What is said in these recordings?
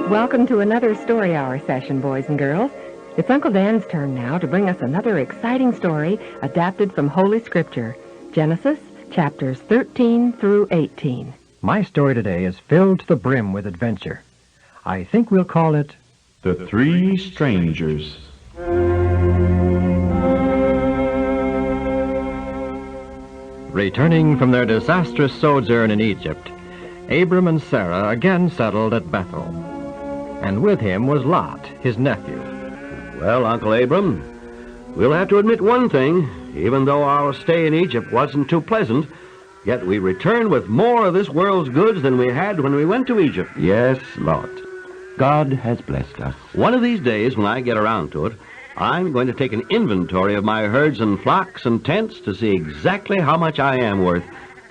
Welcome to another Story Hour session, boys and girls. It's Uncle Dan's turn now to bring us another exciting story adapted from Holy Scripture, Genesis, chapters 13 through 18. My story today is filled to the brim with adventure. I think we'll call it The Three Strangers. Returning from their disastrous sojourn in Egypt, Abram and Sarah again settled at Bethel. And with him was Lot, his nephew. Well, Uncle Abram, we'll have to admit one thing. Even though our stay in Egypt wasn't too pleasant, yet we returned with more of this world's goods than we had when we went to Egypt. Yes, Lot. God has blessed us. One of these days, when I get around to it, I'm going to take an inventory of my herds and flocks and tents to see exactly how much I am worth.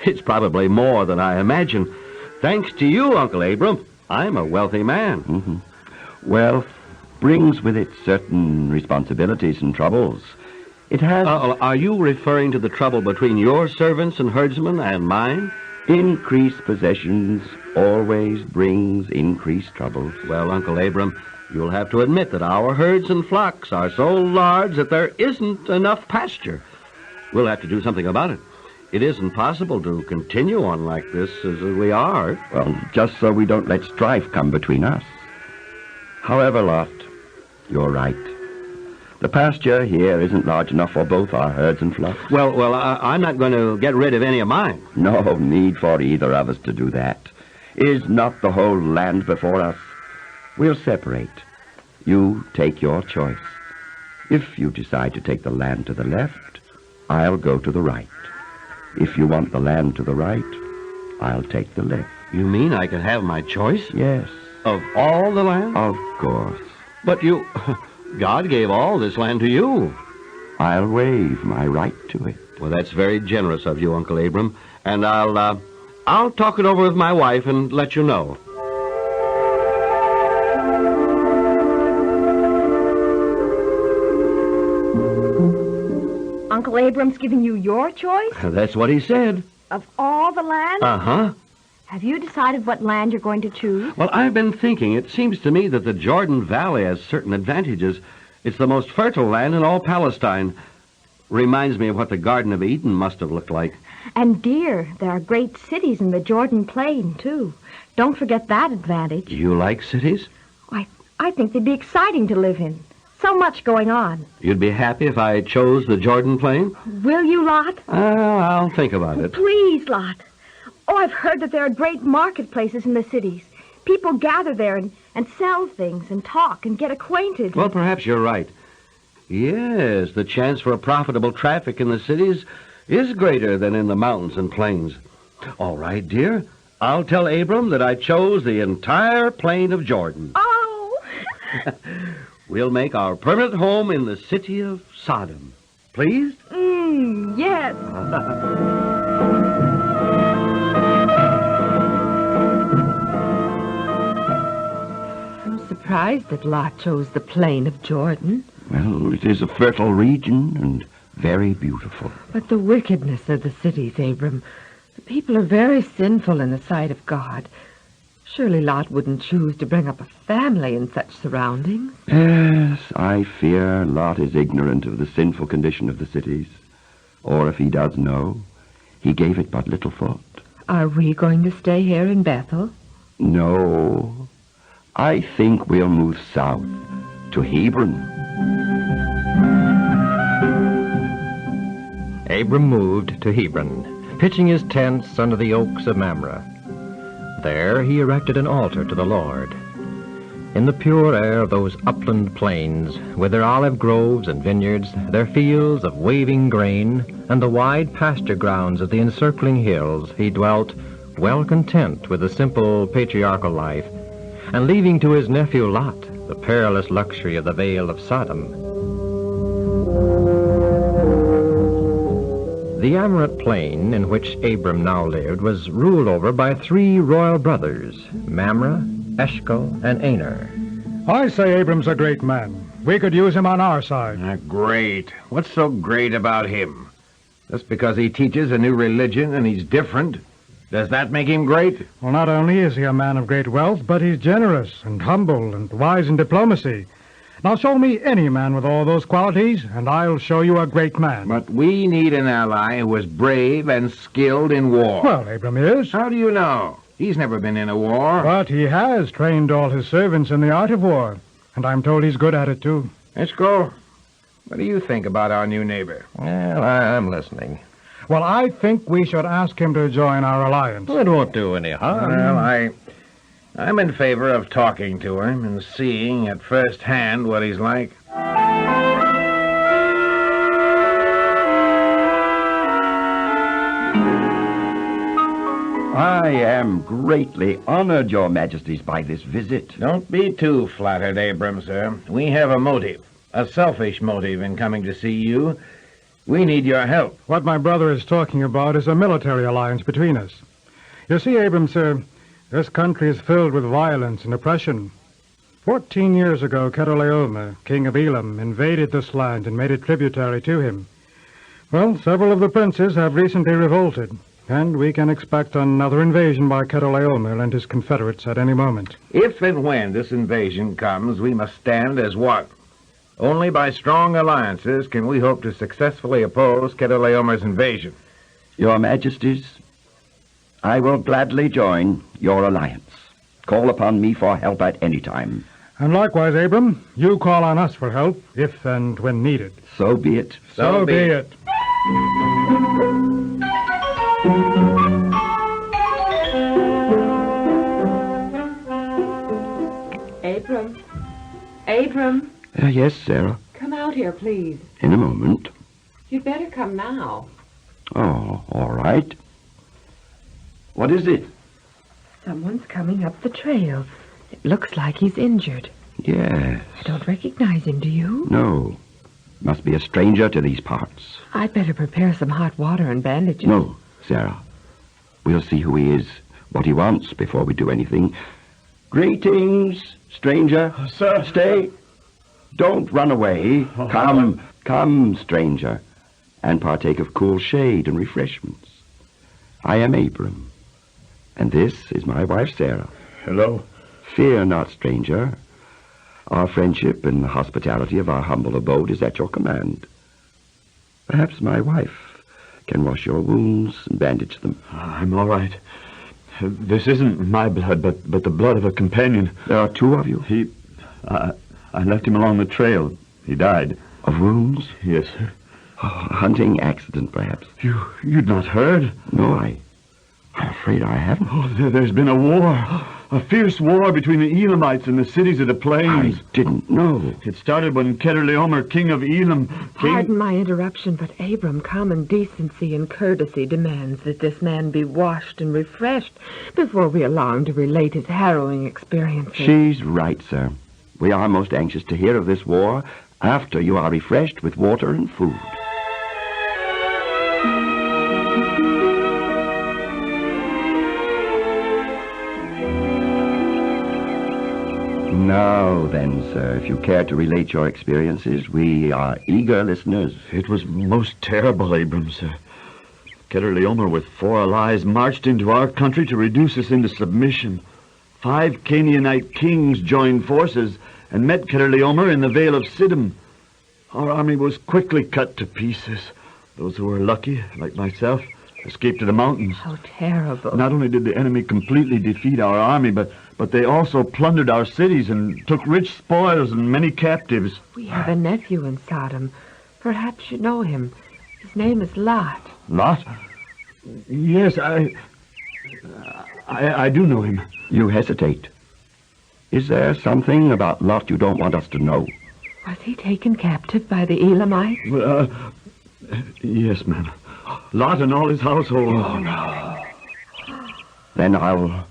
It's probably more than I imagine. Thanks to you, Uncle Abram, I'm a wealthy man. Mm-hmm. Wealth brings with it certain responsibilities and troubles. It has... Are you referring to the trouble between your servants and herdsmen and mine? Increased possessions always brings increased troubles. Well, Uncle Abram, you'll have to admit that our herds and flocks are so large that there isn't enough pasture. We'll have to do something about it. It isn't possible to continue on like this as we are. Well, just so we don't let strife come between us. However, Lot, you're right. The pasture here isn't large enough for both our herds and flocks. Well, I'm not going to get rid of any of mine. No need for either of us to do that. Is not the whole land before us? We'll separate. You take your choice. If you decide to take the land to the left, I'll go to the right. If you want the land to the right, I'll take the left. You mean I can have my choice? Yes. Of all the land? Of course. But God gave all this land to you. I'll waive my right to it. Well, that's very generous of you, Uncle Abram. And I'll talk it over with my wife and let you know. Uncle Abram's giving you your choice? That's what he said. Of all the land? Uh-huh. Have you decided what land you're going to choose? Well, I've been thinking. It seems to me that the Jordan Valley has certain advantages. It's the most fertile land in all Palestine. Reminds me of what the Garden of Eden must have looked like. And dear, there are great cities in the Jordan Plain, too. Don't forget that advantage. You like cities? I think they'd be exciting to live in. So much going on. You'd be happy if I chose the Jordan Plain? Will you, Lot? I'll think about it. Please, Lot. Oh, I've heard that there are great marketplaces in the cities. People gather there and sell things and talk and get acquainted. Well, perhaps you're right. Yes, the chance for a profitable traffic in the cities is greater than in the mountains and plains. All right, dear. I'll tell Abram that I chose the entire plain of Jordan. Oh! We'll make our permanent home in the city of Sodom. Pleased? Yes. I'm surprised that Lot chose the plain of Jordan. Well, it is a fertile region and very beautiful. But the wickedness of the cities, Abram. The people are very sinful in the sight of God. Surely Lot wouldn't choose to bring up a family in such surroundings. Yes, I fear Lot is ignorant of the sinful condition of the cities. Or if he does know, he gave it but little thought. Are we going to stay here in Bethel? No. I think we'll move south to Hebron. Abram moved to Hebron, pitching his tents under the oaks of Mamre. There he erected an altar to the Lord. In the pure air of those upland plains, with their olive groves and vineyards, their fields of waving grain, and the wide pasture grounds of the encircling hills, he dwelt, well content with the simple patriarchal life, and leaving to his nephew Lot the perilous luxury of the Vale of Sodom. The Amorite plain in which Abram now lived was ruled over by three royal brothers, Mamre, Eshcol, and Aner. I say Abram's a great man. We could use him on our side. Great. What's so great about him? Just because he teaches a new religion and he's different? Does that make him great? Well, not only is he a man of great wealth, but he's generous and humble and wise in diplomacy. Now show me any man with all those qualities, and I'll show you a great man. But we need an ally who is brave and skilled in war. Well, Abram is. How do you know? He's never been in a war. But he has trained all his servants in the art of war, and I'm told he's good at it, too. Let's go. What do you think about our new neighbor? Well, I'm listening. Well, I think we should ask him to join our alliance. It won't do any harm. Well, I'm in favor of talking to him and seeing at first hand what he's like. I am greatly honored, Your Majesties, by this visit. Don't be too flattered, Abram, sir. We have a motive, a selfish motive in coming to see you. We need your help. What my brother is talking about is a military alliance between us. You see, Abram, sir, this country is filled with violence and oppression. 14 years ago, Carriacou, king of Elam, invaded this land and made it tributary to him. Well, several of the princes have recently revolted, and we can expect another invasion by Carriacou and his confederates at any moment. If and when this invasion comes, we must stand as one. Only by strong alliances can we hope to successfully oppose Carriacou's invasion. Your Majesties, I will gladly join your alliance. Call upon me for help at any time. And likewise, Abram, you call on us for help, if and when needed. So be it. So be it. Abram, Yes, Sarah. come out here, please. In a moment. You'd better come now. Oh, all right. What is it? Someone's coming up the trail. It looks like he's injured. Yes. I don't recognize him, do you? No. Must be a stranger to these parts. I'd better prepare some hot water and bandages. No, Sarah. We'll see who he is, what he wants, before we do anything. Greetings, stranger. Sir. Stay. Don't run away. Come, stranger, and partake of cool shade and refreshments. I am Abram, and this is my wife, Sarah. Hello. Fear not, stranger. Our friendship and the hospitality of our humble abode is at your command. Perhaps my wife can wash your wounds and bandage them. I'm all right. This isn't my blood, but the blood of a companion. There are two of you. I left him along the trail. He died. Of wounds? Yes, sir. A hunting accident, perhaps. You'd not heard? No, I'm afraid I haven't. Oh, there's been a war. A fierce war between the Elamites and the cities of the plains. I didn't know. It started when Carriacou, king of Elam, Pardon my interruption, but Abram, common decency and courtesy demands that this man be washed and refreshed before we allow him to relate his harrowing experiences. She's right, sir. We are most anxious to hear of this war after you are refreshed with water and food. Now then, sir, if you care to relate your experiences, we are eager listeners. It was most terrible, Abram, sir. Carriacou, with 4 allies, marched into our country to reduce us into submission. 5 Canaanite kings joined forces and met Carriacou in the Vale of Siddim. Our army was quickly cut to pieces. Those who were lucky, like myself, escaped to the mountains. How terrible. Not only did the enemy completely defeat our army, but they also plundered our cities and took rich spoils and many captives. We have a nephew in Sodom. Perhaps you know him. His name is Lot. Lot? Yes, I do know him. You hesitate. Is there something about Lot you don't want us to know? Was he taken captive by the Elamites? Yes, ma'am. Lot and all his household. Oh, no. Then I'll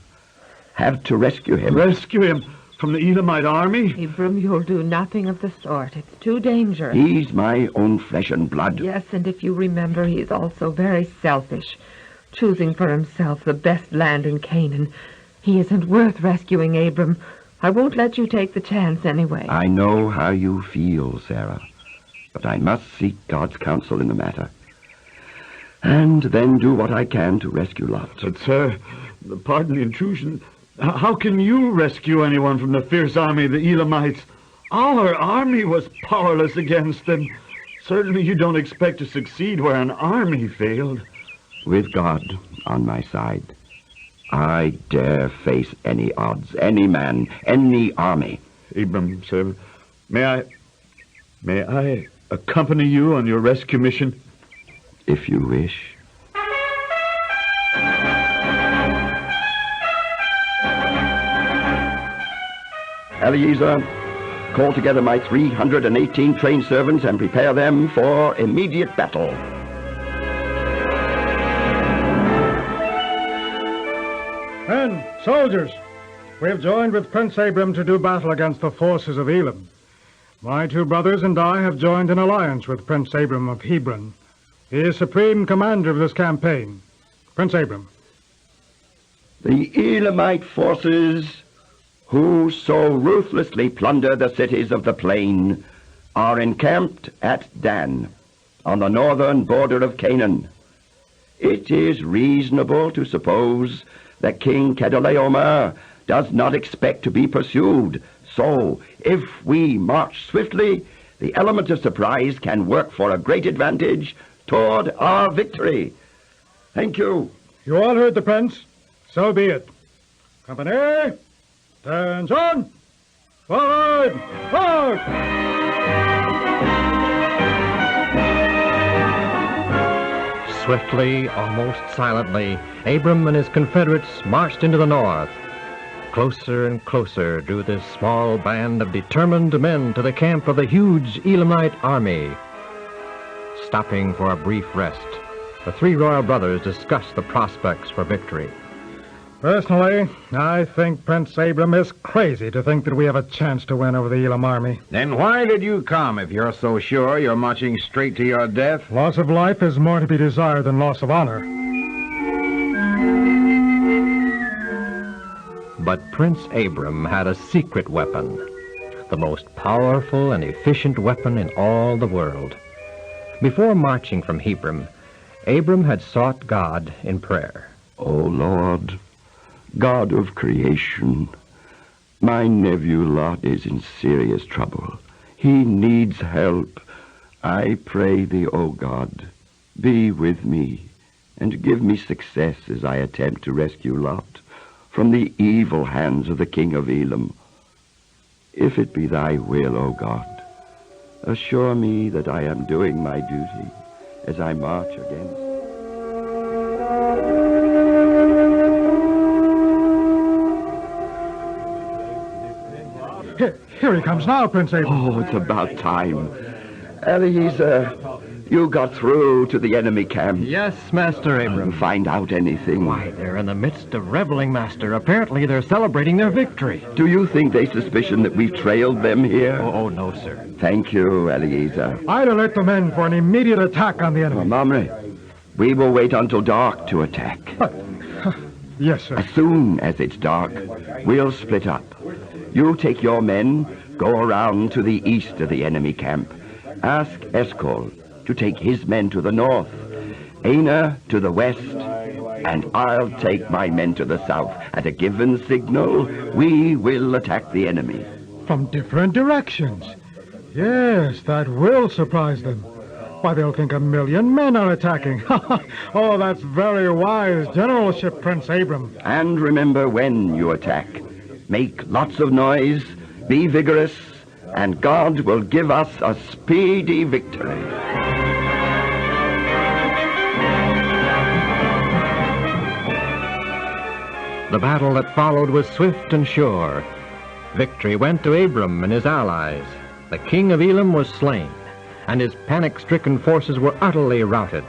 have to rescue him. Rescue him from the Elamite army? Abram, you'll do nothing of the sort. It's too dangerous. He's my own flesh and blood. Yes, and if you remember, he's also very selfish, choosing for himself the best land in Canaan. He isn't worth rescuing, Abram. I won't let you take the chance anyway. I know how you feel, Sarah, but I must seek God's counsel in the matter. and then do what I can to rescue Lot. But, sir, pardon the intrusion. How can you rescue anyone from the fierce army of the Elamites? Our army was powerless against them. Certainly you don't expect to succeed where an army failed. With God on my side, I dare face any odds, any man, any army. Abram, sir, may I accompany you on your rescue mission? If you wish. Eliezer, call together my 318 trained servants and prepare them for immediate battle. Men, soldiers, we have joined with Prince Abram to do battle against the forces of Elam. My 2 brothers and I have joined an alliance with Prince Abram of Hebron. He is supreme commander of this campaign. Prince Abram. The Elamite forces who so ruthlessly plunder the cities of the plain are encamped at Dan, on the northern border of Canaan. It is reasonable to suppose that King Chedorlaomer does not expect to be pursued. So, if we march swiftly, the element of surprise can work for a great advantage toward our victory. Thank you. You all heard the prince. So be it. Company, attention! Forward! Forward! Swiftly, almost silently, Abram and his confederates marched into the north. Closer and closer drew this small band of determined men to the camp of the huge Elamite army. Stopping for a brief rest, the 3 royal brothers discussed the prospects for victory. Personally, I think Prince Abram is crazy to think that we have a chance to win over the Elam army. Then why did you come if you're so sure you're marching straight to your death? Loss of life is more to be desired than loss of honor. But Prince Abram had a secret weapon, the most powerful and efficient weapon in all the world. Before marching from Hebron, Abram had sought God in prayer. O Lord, God of creation, my nephew Lot is in serious trouble. He needs help. I pray thee, O God, be with me and give me success as I attempt to rescue Lot from the evil hands of the king of Elam. If it be thy will, O God, assure me that I am doing my duty as I march against. Here he comes now, Prince Abram. Oh, it's about time. Eliezer, you got through to the enemy camp. Yes, Master Abram. Find out anything. Why, they're in the midst of reveling, Master. Apparently they're celebrating their victory. Do you think they suspicion that we've trailed them here? Oh, no, sir. Thank you, Eliezer. I'd alert the men for an immediate attack on the enemy. Mamre, we will wait until dark to attack. Yes, sir. As soon as it's dark, we'll split up. You take your men, go around to the east of the enemy camp. Ask Eshcol to take his men to the north, Aina to the west, and I'll take my men to the south. At a given signal, we will attack the enemy. From different directions. Yes, that will surprise them. Why, they'll think 1,000,000 men are attacking. Oh, that's very wise generalship, Prince Abram. And remember, when you attack, make lots of noise, be vigorous, and God will give us a speedy victory. The battle that followed was swift and sure. Victory went to Abram and his allies. The king of Elam was slain, and his panic-stricken forces were utterly routed.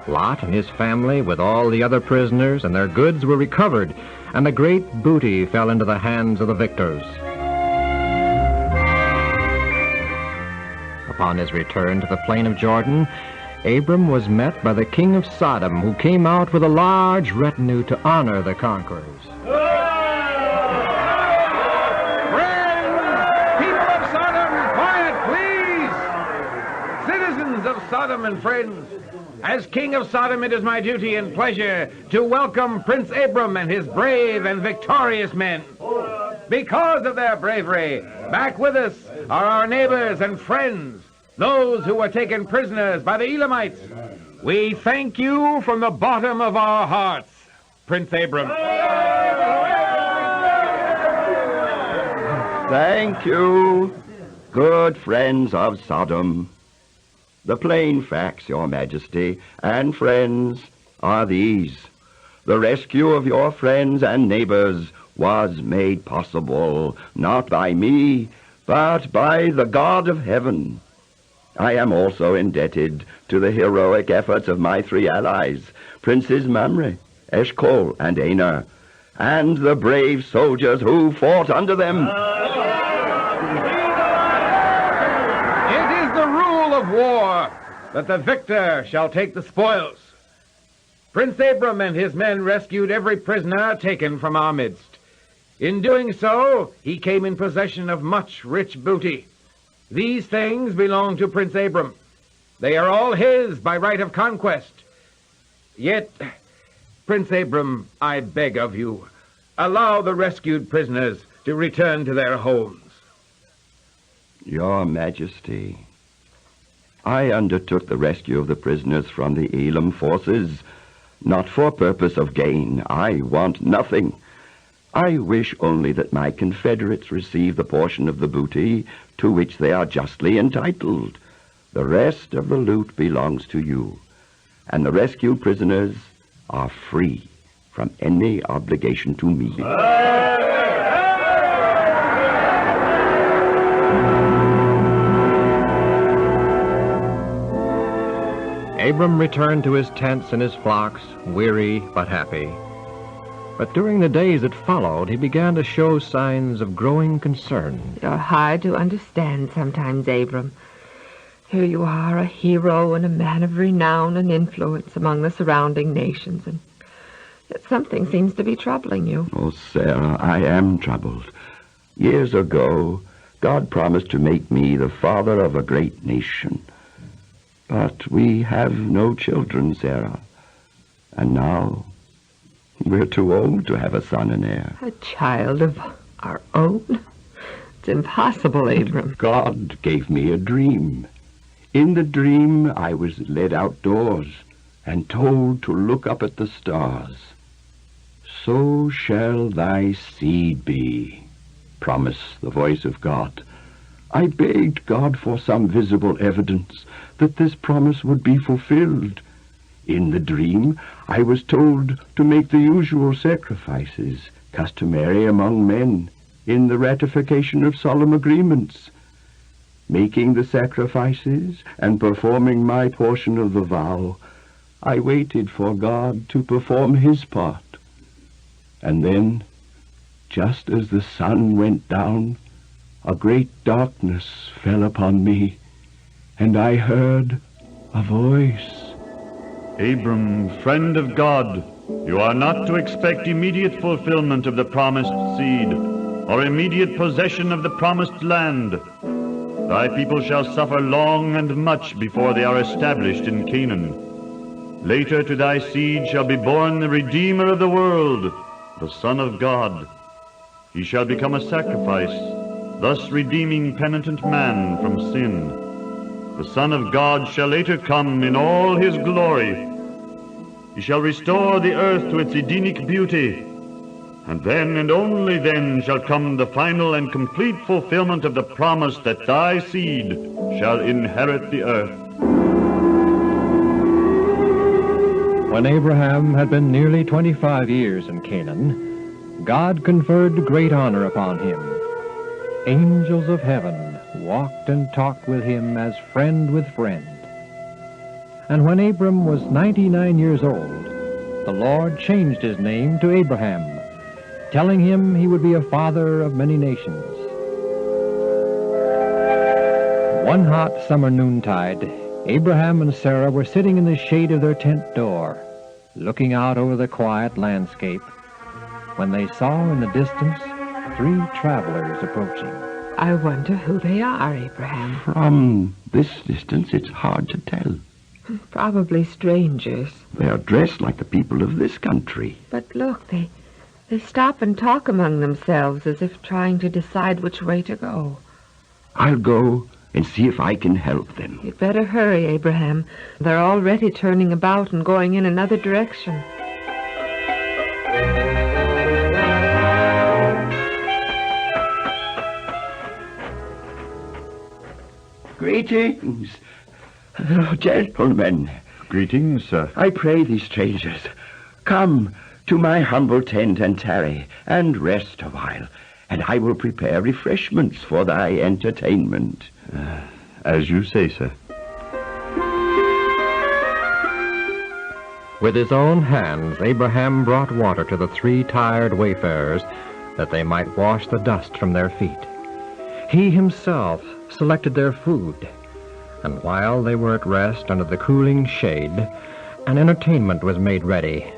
Lot and his family, with all the other prisoners and their goods, were recovered, and the great booty fell into the hands of the victors. Upon his return to the plain of Jordan, Abram was met by the king of Sodom, who came out with a large retinue to honor the conquerors. People of Sodom, quiet, please! Citizens of Sodom and friends, As King of Sodom, it is my duty and pleasure to welcome Prince Abram and his brave and victorious men. Because of their bravery, back with us are our neighbors and friends, those who were taken prisoners by the Elamites. We thank you from the bottom of our hearts, Prince Abram. Thank you, good friends of Sodom. The plain facts, Your Majesty, and friends, are these. The rescue of your friends and neighbors was made possible, not by me, but by the God of heaven. I am also indebted to the heroic efforts of my 3 allies, Princes Mamre, Eshkol, and Aner, and the brave soldiers who fought under them. It is the rule of war that the victor shall take the spoils. Prince Abram and his men rescued every prisoner taken from our midst. In doing so, he came in possession of much rich booty. These things belong to Prince Abram. They are all his by right of conquest. Yet, Prince Abram, I beg of you, allow the rescued prisoners to return to their homes. Your Majesty, I undertook the rescue of the prisoners from the Elam forces, not for purpose of gain. I want nothing. I wish only that my confederates receive the portion of the booty to which they are justly entitled. The rest of the loot belongs to you, and the rescued prisoners are free from any obligation to me. Abram returned to his tents and his flocks, weary but happy. But during the days that followed, he began to show signs of growing concern. You're hard to understand sometimes, Abram. Here you are, a hero and a man of renown and influence among the surrounding nations, and yet something seems to be troubling you. Oh, Sarah, I am troubled. Years ago, God promised to make me the father of a great nation. But we have no children, Sarah. And now, we're too old to have a son and heir. A child of our own? It's impossible, Abram. God gave me a dream. In the dream, I was led outdoors and told to look up at the stars. So shall thy seed be, promised the voice of God. I begged God for some visible evidence that this promise would be fulfilled. In the dream, I was told to make the usual sacrifices customary among men in the ratification of solemn agreements. Making the sacrifices and performing my portion of the vow, I waited for God to perform his part. And then, just as the sun went down, a great darkness fell upon me, and I heard a voice. Abram, friend of God, you are not to expect immediate fulfillment of the promised seed, or immediate possession of the promised land. Thy people shall suffer long and much before they are established in Canaan. Later to thy seed shall be born the Redeemer of the world, the Son of God. He shall become a sacrifice, thus redeeming penitent man from sin. The Son of God shall later come in all his glory. He shall restore the earth to its Edenic beauty, and then and only then shall come the final and complete fulfillment of the promise that thy seed shall inherit the earth. When Abraham had been nearly 25 years in Canaan, God conferred great honor upon him. Angels of heaven walked and talked with him as friend with friend. And when Abram was 99 years old, the Lord changed his name to Abraham, telling him he would be a father of many nations. One hot summer noontide, Abraham and Sarah were sitting in the shade of their tent door, looking out over the quiet landscape, when they saw in the distance 3 travelers approaching. I wonder who they are, Abraham. From this distance, it's hard to tell. Probably strangers. They are dressed like the people of this country. But look, they stop and talk among themselves as if trying to decide which way to go. I'll go and see if I can help them. You'd better hurry, Abraham. They're already turning about and going in another direction. Greetings, gentlemen. Greetings, sir. I pray these strangers, come to my humble tent and tarry, and rest a while, and I will prepare refreshments for thy entertainment. As you say, sir. With his own hands, Abraham brought water to the 3 tired wayfarers, that they might wash the dust from their feet. He himself selected their food, and while they were at rest under the cooling shade, an entertainment was made ready,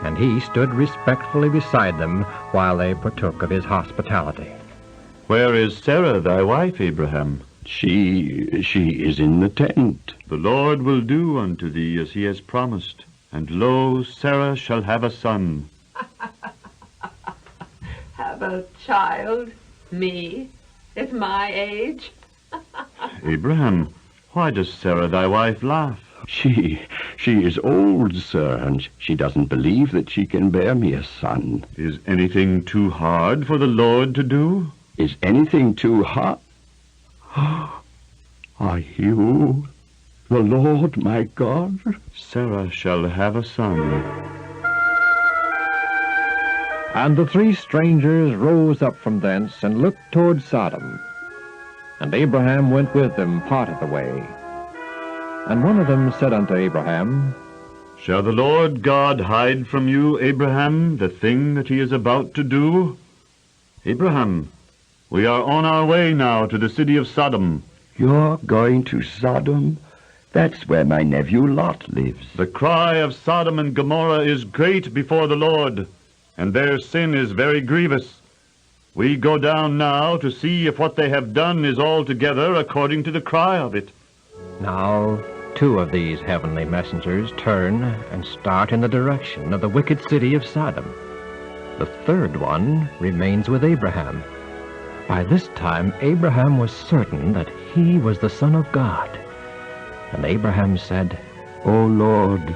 and he stood respectfully beside them while they partook of his hospitality. Where is Sarah, thy wife, Abraham? She is in the tent. The Lord will do unto thee as he has promised, and lo, Sarah shall have a son. Have a child? Me? At my age? Abraham, why does Sarah, thy wife, laugh? She is old, sir, and she doesn't believe that she can bear me a son. Is anything too hard for the Lord to do? Is anything too hard? Are you the Lord my God? Sarah shall have a son. And the 3 strangers rose up from thence and looked toward Sodom. And Abraham went with them part of the way. And one of them said unto Abraham, Shall the Lord God hide from you, Abraham, the thing that he is about to do? Abraham, we are on our way now to the city of Sodom. You're going to Sodom? That's where my nephew Lot lives. The cry of Sodom and Gomorrah is great before the Lord, and their sin is very grievous. We go down now to see if what they have done is altogether according to the cry of it. Now 2 of these heavenly messengers turn and start in the direction of the wicked city of Sodom. The 3rd one remains with Abraham. By this time Abraham was certain that he was the Son of God. And Abraham said, O Lord,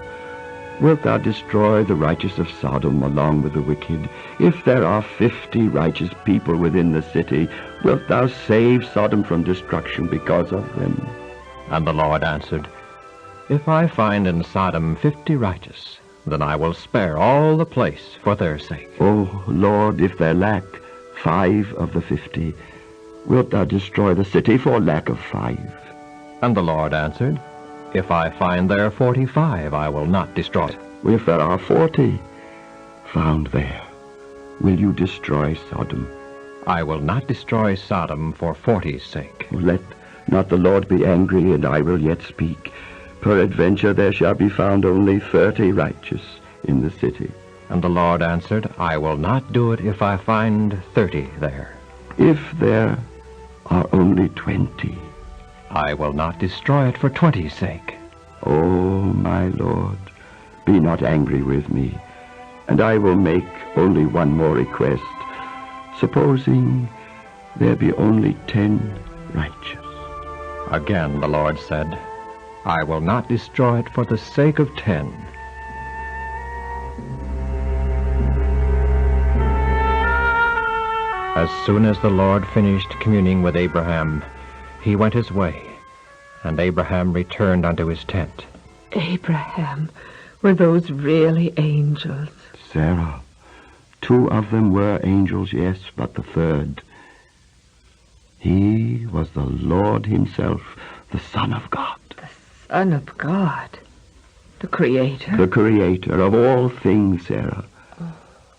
wilt thou destroy the righteous of Sodom along with the wicked? If there are 50 righteous people within the city, wilt thou save Sodom from destruction because of them? And the Lord answered, If I find in Sodom 50 righteous, then I will spare all the place for their sake. O Lord, if there lack 5 of the 50, wilt thou destroy the city for lack of 5? And the Lord answered, If I find there 45, I will not destroy it. If there are 40 found there, will you destroy Sodom? I will not destroy Sodom for 40's sake. Let not the Lord be angry, and I will yet speak. Peradventure there shall be found only 30 righteous in the city. And the Lord answered, I will not do it if I find 30 there. If there are only 20, I will not destroy it for 20's sake. O my Lord, be not angry with me, and I will make only one more request. Supposing there be only 10 righteous. Again the Lord said, I will not destroy it for the sake of 10. As soon as the Lord finished communing with Abraham, he went his way, and Abraham returned unto his tent. Abraham, were those really angels? Sarah, 2 of them were angels, yes, but the 3rd, he was the Lord himself, the Son of God. The Son of God? The Creator? The Creator of all things, Sarah.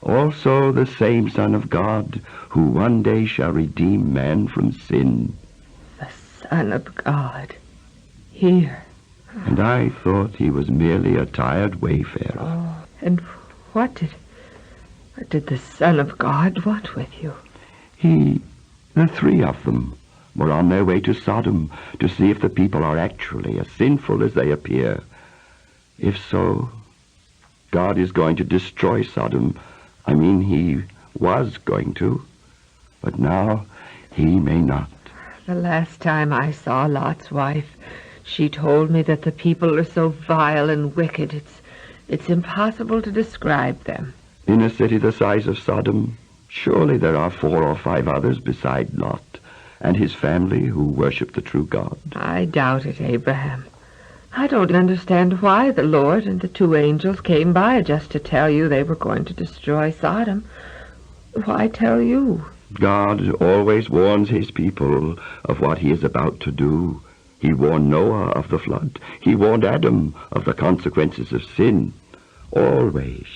Also the same Son of God, who one day shall redeem man from sin. The Son of God. Here. And I thought he was merely a tired wayfarer. Oh, and what did the Son of God want with you? The 3 of them, were on their way to Sodom to see if the people are actually as sinful as they appear. If so, God is going to destroy Sodom. I mean, he was going to, but now he may not. The last time I saw Lot's wife, she told me that the people are so vile and wicked, it's impossible to describe them. In a city the size of Sodom, surely there are 4 or 5 others beside Lot and his family who worship the true God. I doubt it, Abraham. I don't understand why the Lord and the 2 angels came by just to tell you they were going to destroy Sodom. Why tell you? God always warns his people of what he is about to do. He warned Noah of the flood. He warned Adam of the consequences of sin. Always,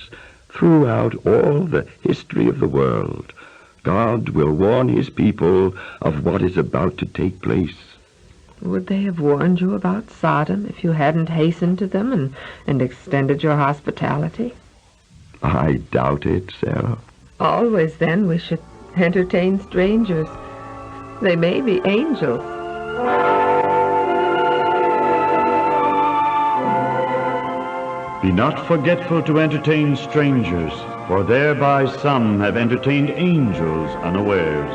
throughout all the history of the world, God will warn his people of what is about to take place. Would they have warned you about Sodom if you hadn't hastened to them and extended your hospitality? I doubt it, Sarah. Always, then, we should entertain strangers. They may be angels. Be not forgetful to entertain strangers, for thereby some have entertained angels unawares.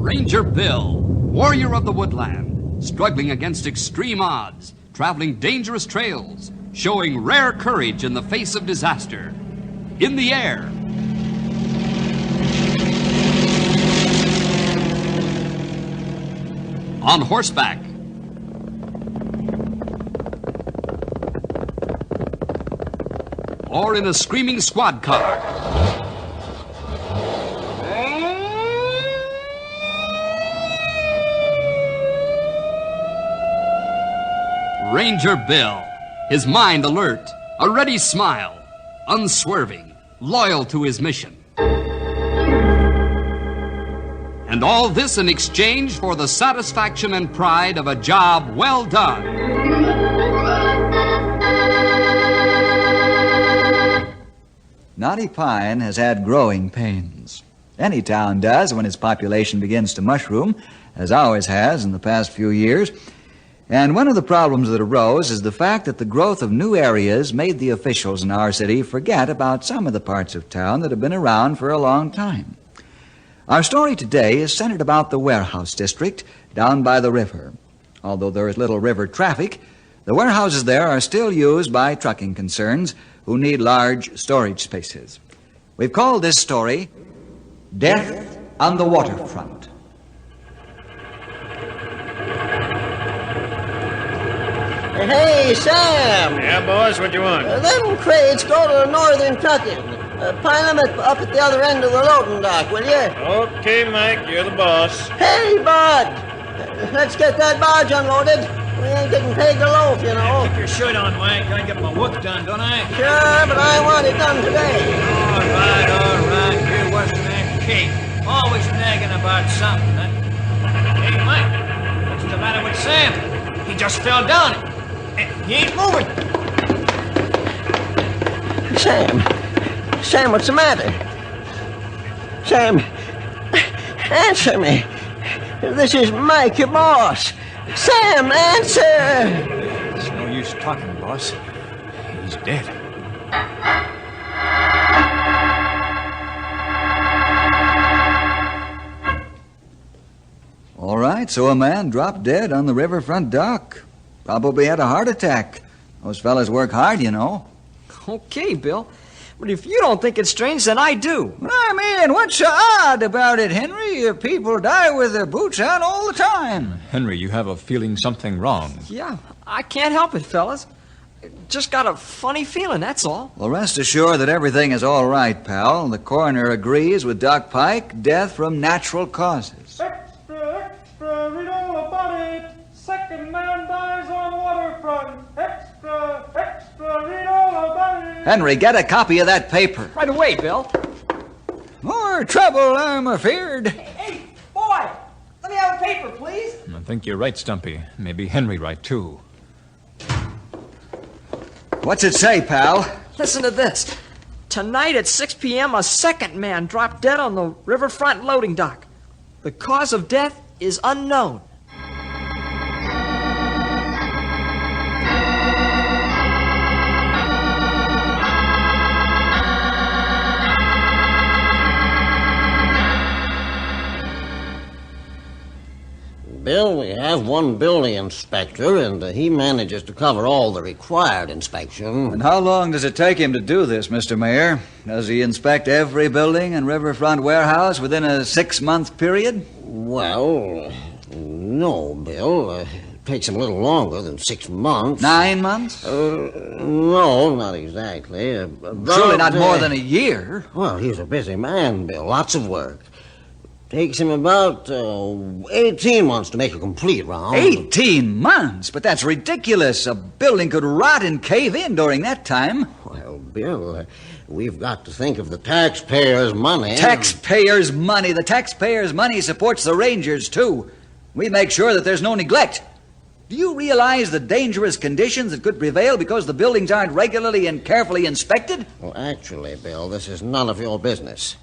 Ranger Bill, warrior of the woodland, struggling against extreme odds, traveling dangerous trails, showing rare courage in the face of disaster. In the air. On horseback. Or in a screaming squad car. Ranger Bill, his mind alert, a ready smile, unswerving, loyal to his mission. And all this in exchange for the satisfaction and pride of a job well done. Knotty Pine has had growing pains. Any town does when its population begins to mushroom, as ours has in the past few years. And one of the problems that arose is the fact that the growth of new areas made the officials in our city forget about some of the parts of town that have been around for a long time. Our story today is centered about the warehouse district down by the river. Although there is little river traffic, the warehouses there are still used by trucking concerns who need large storage spaces. We've called this story Death on the Waterfront. Hey, Sam! Yeah, boss, what you want? Them crates go to the northern trucking. Pile them up at the other end of the loading dock, will you? Okay, Mike, you're the boss. Hey, Bud! Let's get that barge unloaded. We ain't getting paid to loaf, you know. Keep your shirt on, Mike. I get my work done, don't I? Sure, but I want it done today. All right. You're worse than that cake. Always nagging about something, huh? Hey, Mike, what's the matter with Sam? He just fell down. He ain't moving. Sam, what's the matter? Sam, answer me. This is Mike, your boss. Sam, answer! It's no use talking, boss. He's dead. All right, so a man dropped dead on the riverfront dock. Probably had a heart attack. Those fellas work hard, you know. Okay, Bill. But if you don't think it's strange, then I do. I mean, what's so odd about it, Henry? People die with their boots on all the time. Henry, you have a feeling something wrong. Yeah, I can't help it, fellas. Just got a funny feeling, that's all. Well, rest assured that everything is all right, pal. The coroner agrees with Doc Pike. Death from natural causes. Extra, read all about it. Second man dies on waterfront. Extra, read all about it. Henry, get a copy of that paper. Right away, Bill. More trouble, I'm afeared. Hey, boy! Let me have a paper, please. I think you're right, Stumpy. Maybe Henry right, too. What's it say, pal? Listen to this. Tonight at 6 p.m., a second man dropped dead on the riverfront loading dock. The cause of death is unknown. Bill, we have one building inspector, and he manages to cover all the required inspection. And how long does it take him to do this, Mr. Mayor? Does he inspect every building and riverfront warehouse within a 6-month period? Well, no, Bill. It takes him a little longer than 6 months. 9 months? No, not exactly. Surely not more than a year. Well, he's a busy man, Bill. Lots of work. Takes him about 18 months to make a complete round. 18 months? But that's ridiculous. A building could rot and cave in during that time. Well, Bill, we've got to think of the taxpayers' money. Taxpayers' money? The taxpayers' money supports the Rangers, too. We make sure that there's no neglect. Do you realize the dangerous conditions that could prevail because the buildings aren't regularly and carefully inspected? Well, actually, Bill, this is none of your business.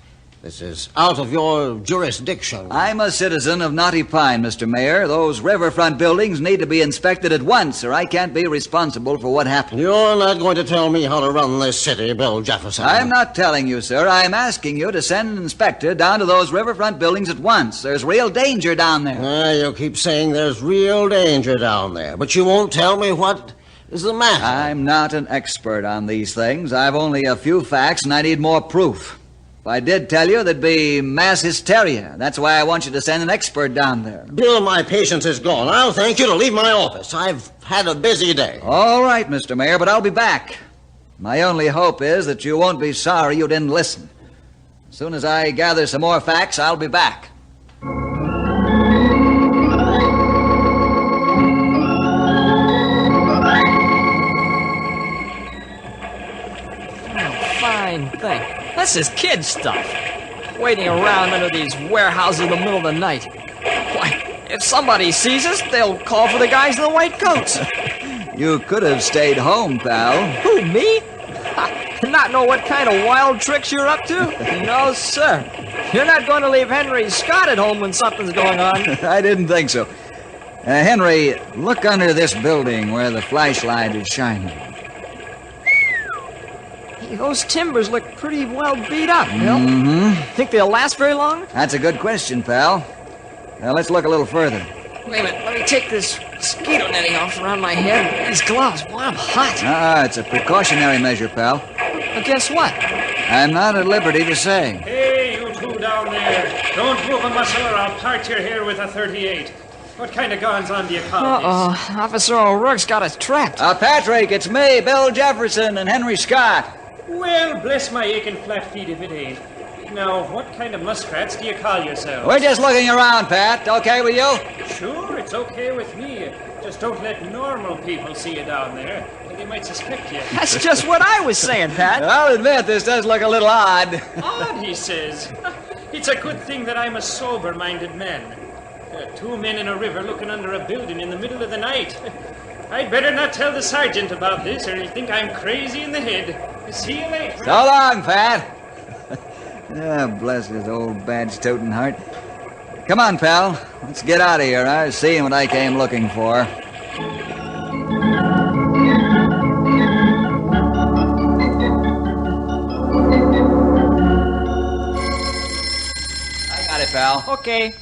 This is out of your jurisdiction. I'm a citizen of Knotty Pine, Mr. Mayor. Those riverfront buildings need to be inspected at once, or I can't be responsible for what happened. You're not going to tell me how to run this city, Bill Jefferson. I'm not telling you, sir. I'm asking you to send an inspector down to those riverfront buildings at once. There's real danger down there. You keep saying there's real danger down there, but you won't tell me what is the matter. I'm not an expert on these things. I've only a few facts, and I need more proof. If I did tell you, there'd be mass hysteria. That's why I want you to send an expert down there. Bill, my patience is gone. I'll thank you to leave my office. I've had a busy day. All right, Mr. Mayor, but I'll be back. My only hope is that you won't be sorry you didn't listen. As soon as I gather some more facts, I'll be back. Fine thing. This is kid stuff. Waiting around under these warehouses in the middle of the night. Why, if somebody sees us, they'll call for the guys in the white coats. You could have stayed home, pal. Who, me? Not know what kind of wild tricks you're up to? No, sir. You're not going to leave Henry Scott at home when something's going on. I didn't think so. Henry, look under this building where the flashlight is shining. Those timbers look pretty well beat up, Bill. Mm-hmm. Think they'll last very long? That's a good question, pal. Now, let's look a little further. Wait a minute. Let me take this mosquito netting off around my head. These gloves. Boy, I'm hot. It's a precautionary measure, pal. Against what? I'm not at liberty to say. Hey, you two down there. Don't move a muscle or I'll part your hair with a 38. What kind of guns on do you call this? Officer O'Rourke's got us trapped. Patrick, it's me, Bill Jefferson, and Henry Scott. Well, bless my aching flat feet if it ain't. Now, what kind of muskrats do you call yourselves? We're just looking around, Pat. Okay with you? Sure, it's okay with me. Just don't let normal people see you down there. They might suspect you. That's just what I was saying, Pat. I'll admit, this does look a little odd. Odd, he says. It's a good thing that I'm a sober-minded man. Two men in a river looking under a building in the middle of the night. I'd better not tell the sergeant about this, or he'll think I'm crazy in the head. See you later. So long, Pat. Bless his old badge-toting heart. Come on, pal. Let's get out of here. I've seen what I came looking for. I got it, pal. Okay.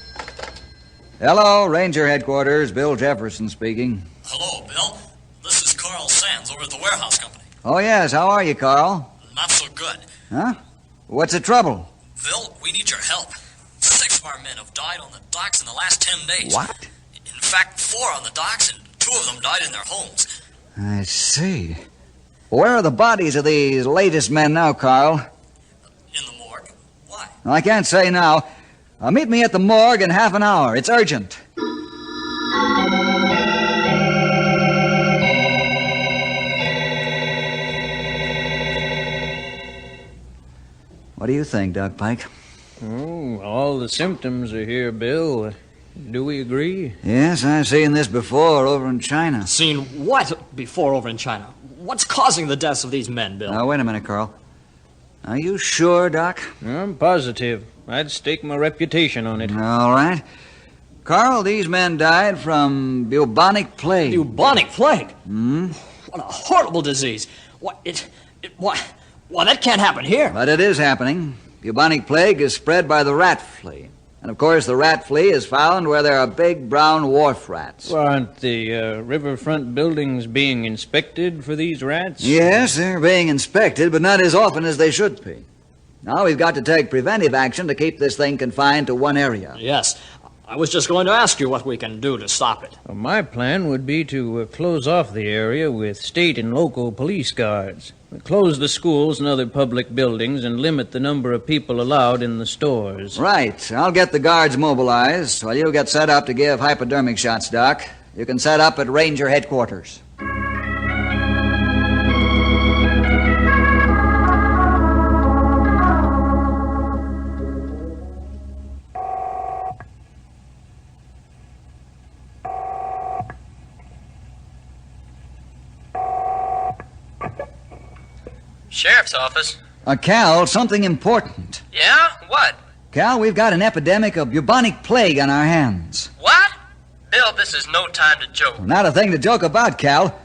Hello, Ranger Headquarters. Bill Jefferson speaking. Hello, Bill. This is Carl Sands over at the warehouse company. Oh, yes. How are you, Carl? Not so good. Huh? What's the trouble? Bill, we need your help. 6 of our men have died on the docks in the last 10 days. What? In fact, 4 on the docks, and 2 of them died in their homes. I see. Where are the bodies of these latest men now, Carl? In the morgue. Why? I can't say now. Meet me at the morgue in half an hour. It's urgent. What do you think, Doc Pike? Oh, all the symptoms are here, Bill. Do we agree? Yes, I've seen this before over in China. Seen what before over in China? What's causing the deaths of these men, Bill? Now, wait a minute, Carl. Are you sure, Doc? I'm positive. I'd stake my reputation on it. All right. Carl, these men died from bubonic plague. Bubonic plague? Hmm? What a horrible disease. Why, that can't happen here. But it is happening. Bubonic plague is spread by the rat flea. And, of course, the rat flea is found where there are big brown wharf rats. Well, aren't the riverfront buildings being inspected for these rats? Yes, they're being inspected, but not as often as they should be. Now we've got to take preventive action to keep this thing confined to one area. Yes. I was just going to ask you what we can do to stop it. Well, my plan would be to close off the area with state and local police guards. Close the schools and other public buildings and limit the number of people allowed in the stores. Right. I'll get the guards mobilized while you get set up to give hypodermic shots, Doc. You can set up at Ranger headquarters. Sheriff's office. Cal, something important. Yeah? What? Cal, we've got an epidemic of bubonic plague on our hands. What? Bill, this is no time to joke. Not a thing to joke about, Cal.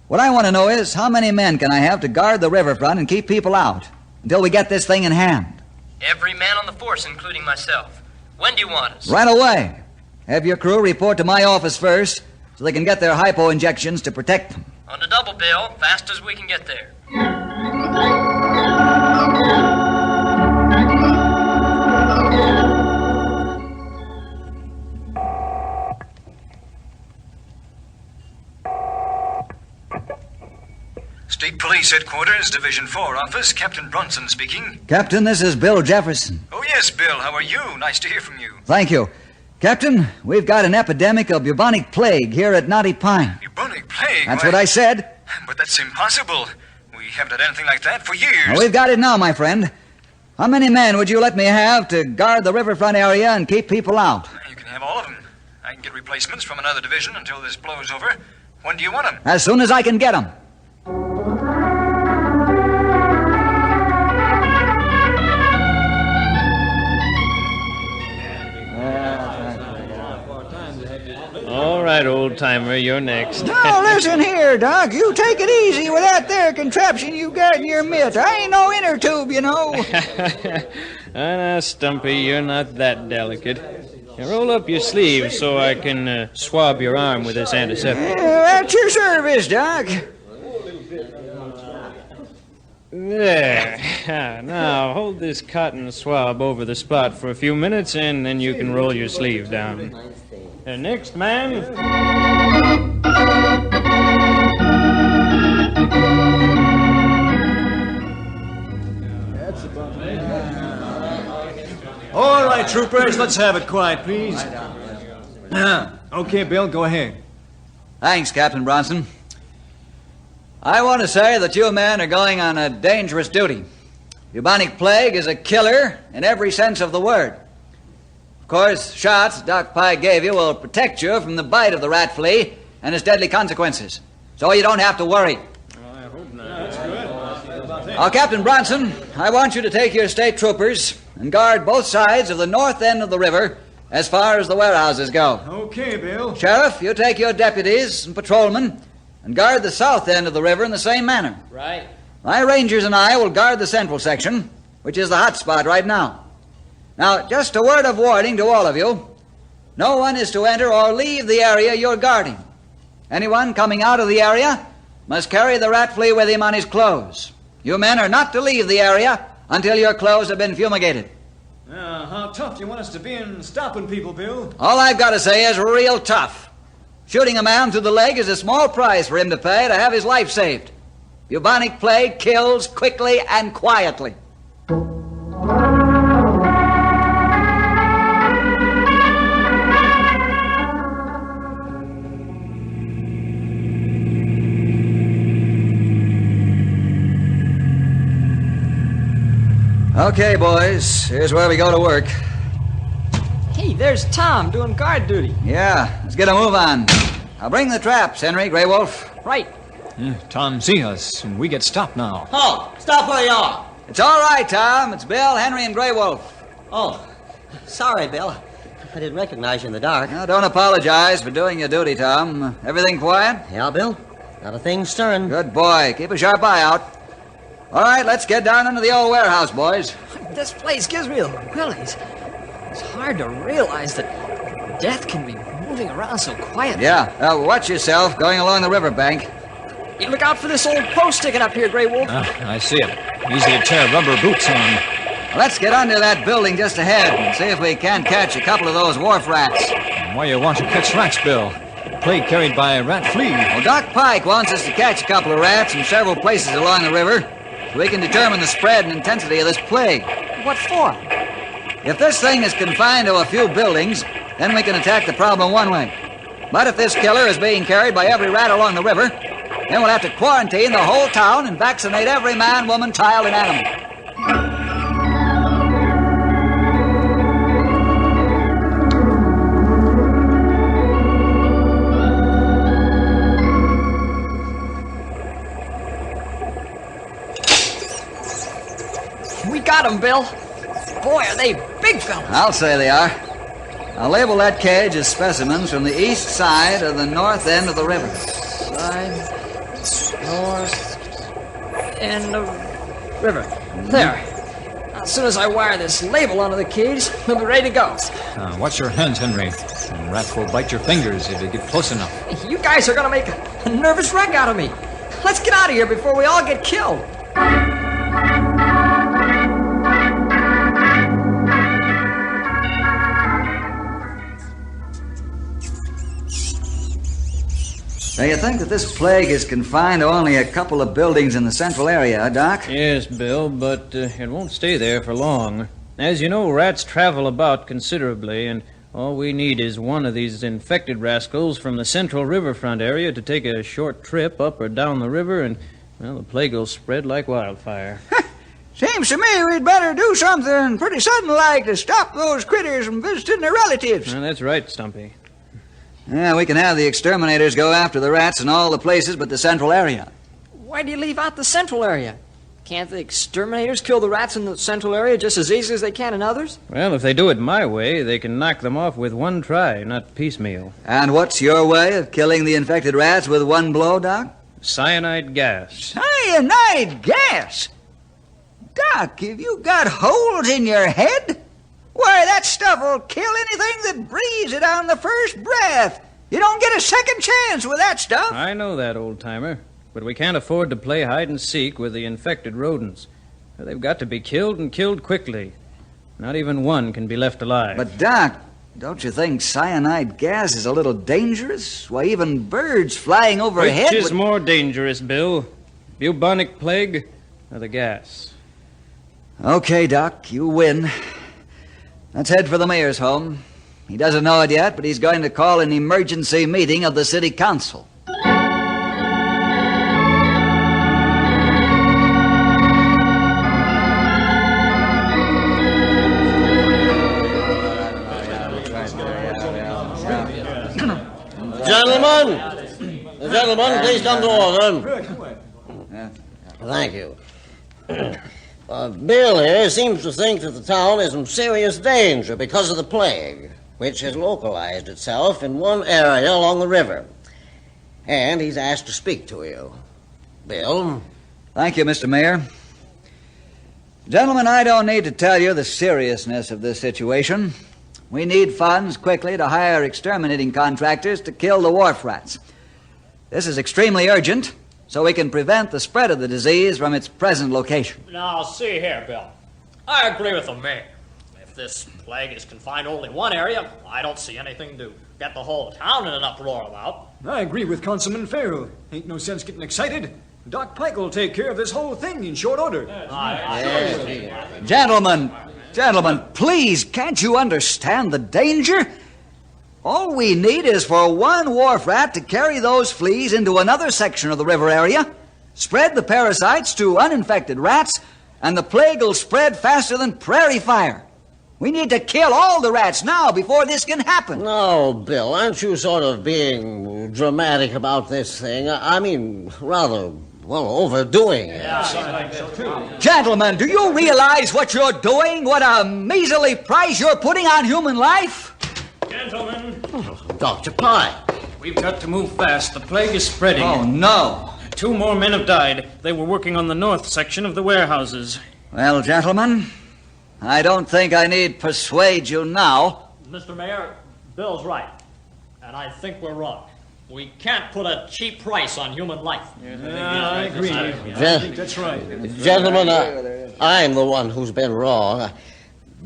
What I want to know is how many men can I have to guard the riverfront and keep people out until we get this thing in hand? Every man on the force, including myself. When do you want us? Right away. Have your crew report to my office first so they can get their hypo injections to protect them. On the double, Bill. Fast as we can get there. State Police Headquarters, Division 4 Office, Captain Bronson speaking. Captain, this is Bill Jefferson. Oh, yes, Bill. How are you? Nice to hear from you. Thank you. Captain, we've got an epidemic of bubonic plague here at Knotty Pine. Bubonic plague? That's what I said. But that's impossible. We haven't had anything like that for years. Well, we've got it now, my friend. How many men would you let me have to guard the riverfront area and keep people out? You can have all of them. I can get replacements from another division until this blows over. When do you want them? As soon as I can get them. All right, old-timer, you're next. Now, listen here, Doc. You take it easy with that there contraption you got in your mitt. I ain't no inner tube, you know. Now, Stumpy, you're not that delicate. Now, roll up your sleeve so I can swab your arm with this antiseptic. At your service, Doc. There. Now, hold this cotton swab over the spot for a few minutes, and then you can roll your sleeve down. Next, man. All right, troopers, let's have it quiet, please. Okay, Bill, go ahead. Thanks, Captain Bronson. I want to say that you men are going on a dangerous duty. Bubonic plague is a killer in every sense of the word. Of course, shots Doc Pike gave you will protect you from the bite of the rat flea and its deadly consequences. So you don't have to worry. I hope not. Now, Captain Bronson, I want you to take your state troopers and guard both sides of the north end of the river as far as the warehouses go. Okay, Bill. Sheriff, you take your deputies and patrolmen and guard the south end of the river in the same manner. Right. My rangers and I will guard the central section, which is the hot spot right now. Now, just a word of warning to all of you. No one is to enter or leave the area you're guarding. Anyone coming out of the area must carry the rat flea with him on his clothes. You men are not to leave the area until your clothes have been fumigated. How tough do you want us to be in stopping people, Bill? All I've got to say is real tough. Shooting a man through the leg is a small price for him to pay to have his life saved. Bubonic plague kills quickly and quietly. Okay, boys, here's where we go to work. Hey, there's Tom doing guard duty. Yeah, let's get a move on. Now bring the traps, Henry, Grey Wolf. Right. Tom see us, and we get stopped now. Halt! Stop where you are! It's all right, Tom. It's Bill, Henry, and Grey Wolf. Oh, sorry, Bill. I didn't recognize you in the dark. Now, don't apologize for doing your duty, Tom. Everything quiet? Yeah, Bill. Not a thing stirring. Good boy. Keep a sharp eye out. All right, let's get down into the old warehouse, boys. This place gives me the willies. It's hard to realize that death can be moving around so quietly. Yeah, watch yourself going along the riverbank. Hey, look out for this old post sticking up here, Grey Wolf. I see it. Easy to tear rubber boots on. Let's get under that building just ahead and see if we can't catch a couple of those wharf rats. Why you want to catch rats, Bill? Plague carried by a rat flea. Well, Doc Pike wants us to catch a couple of rats in several places along the river so we can determine the spread and intensity of this plague. What for? If this thing is confined to a few buildings, then we can attack the problem one way. But if this killer is being carried by every rat along the river, then we'll have to quarantine the whole town and vaccinate every man, woman, child, and animal. We got them, Bill. Boy, are they big fellas. I'll say they are. I'll label that cage as specimens from the east side of the north end of the river. Side, north, end of river. There. As soon as I wire this label onto the cage, we'll be ready to go. Watch your hands, Henry. The rats will bite your fingers if they get close enough. You guys are going to make a nervous wreck out of me. Let's get out of here before we all get killed. Now, you think that this plague is confined to only a couple of buildings in the central area, Doc? Yes, Bill, but it won't stay there for long. As you know, rats travel about considerably, and all we need is one of these infected rascals from the central riverfront area to take a short trip up or down the river, and, well, the plague will spread like wildfire. Seems to me we'd better do something pretty sudden-like to stop those critters from visiting their relatives. Well, that's right, Stumpy. Yeah, we can have the exterminators go after the rats in all the places but the central area. Why do you leave out the central area? Can't the exterminators kill the rats in the central area just as easy as they can in others? Well, if they do it my way, they can knock them off with one try, not piecemeal. And what's your way of killing the infected rats with one blow, Doc? Cyanide gas. Cyanide gas? Doc, have you got holes in your head? Why, that stuff will kill anything that breathes it on the first breath. You don't get a second chance with that stuff. I know that, old-timer. But we can't afford to play hide-and-seek with the infected rodents. They've got to be killed and killed quickly. Not even one can be left alive. But, Doc, don't you think cyanide gas is a little dangerous? Why, even birds flying overhead... Which is more dangerous, Bill? Bubonic plague or the gas? Okay, Doc, you win. Let's head for the mayor's home. He doesn't know it yet, but he's going to call an emergency meeting of the city council. Gentlemen, please come to order. Thank you. Bill here seems to think that the town is in serious danger because of the plague, which has localized itself in one area along the river. And he's asked to speak to you. Bill? Thank you, Mr. Mayor. Gentlemen, I don't need to tell you the seriousness of this situation. We need funds quickly to hire exterminating contractors to kill the wharf rats. This is extremely urgent, so we can prevent the spread of the disease from its present location. Now, see here, Bill. I agree with the mayor. If this plague is confined to only one area, I don't see anything to get the whole town in an uproar about. I agree with Councilman Farrell. Ain't no sense getting excited. Doc Pike will take care of this whole thing in short order. Gentlemen, please, can't you understand the danger? All we need is for one wharf rat to carry those fleas into another section of the river area, spread the parasites to uninfected rats, and the plague will spread faster than prairie fire. We need to kill all the rats now before this can happen. No, Bill, aren't you sort of being dramatic about this thing? I mean, rather, well, overdoing it. Gentlemen, do you realize what you're doing? What a measly price you're putting on human life? Gentlemen. Dr. Pye. We've got to move fast. The plague is spreading. Oh, no. 2 more men have died. They were working on the north section of the warehouses. Well, gentlemen, I don't think I need persuade you now. Mr. Mayor, Bill's right. And I think we're wrong. We can't put a cheap price on human life. I agree. I think that's right. Gentlemen, I'm the one who's been wrong.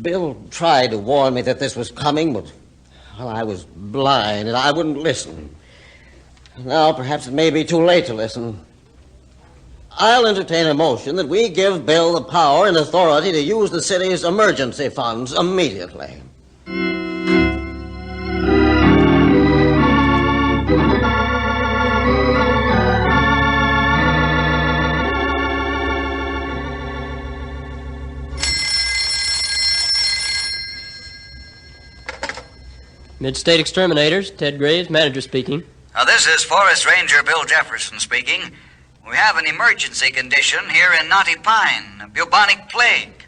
Bill tried to warn me that this was coming, but well, I was blind and I wouldn't listen. Now, perhaps it may be too late to listen. I'll entertain a motion that we give Bill the power and authority to use the city's emergency funds immediately. Mid-State Exterminators, Ted Graves, manager speaking. This is Forest Ranger Bill Jefferson speaking. We have an emergency condition here in Knotty Pine, a bubonic plague.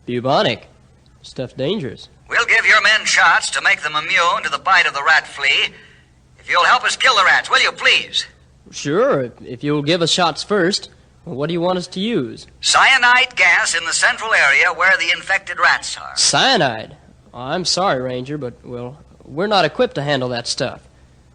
Bubonic? Stuff's dangerous. We'll give your men shots to make them immune to the bite of the rat flea. If you'll help us kill the rats, will you, please? Sure, if you'll give us shots first. Well, what do you want us to use? Cyanide gas in the central area where the infected rats are. Cyanide? Oh, I'm sorry, Ranger, but, well, we're not equipped to handle that stuff.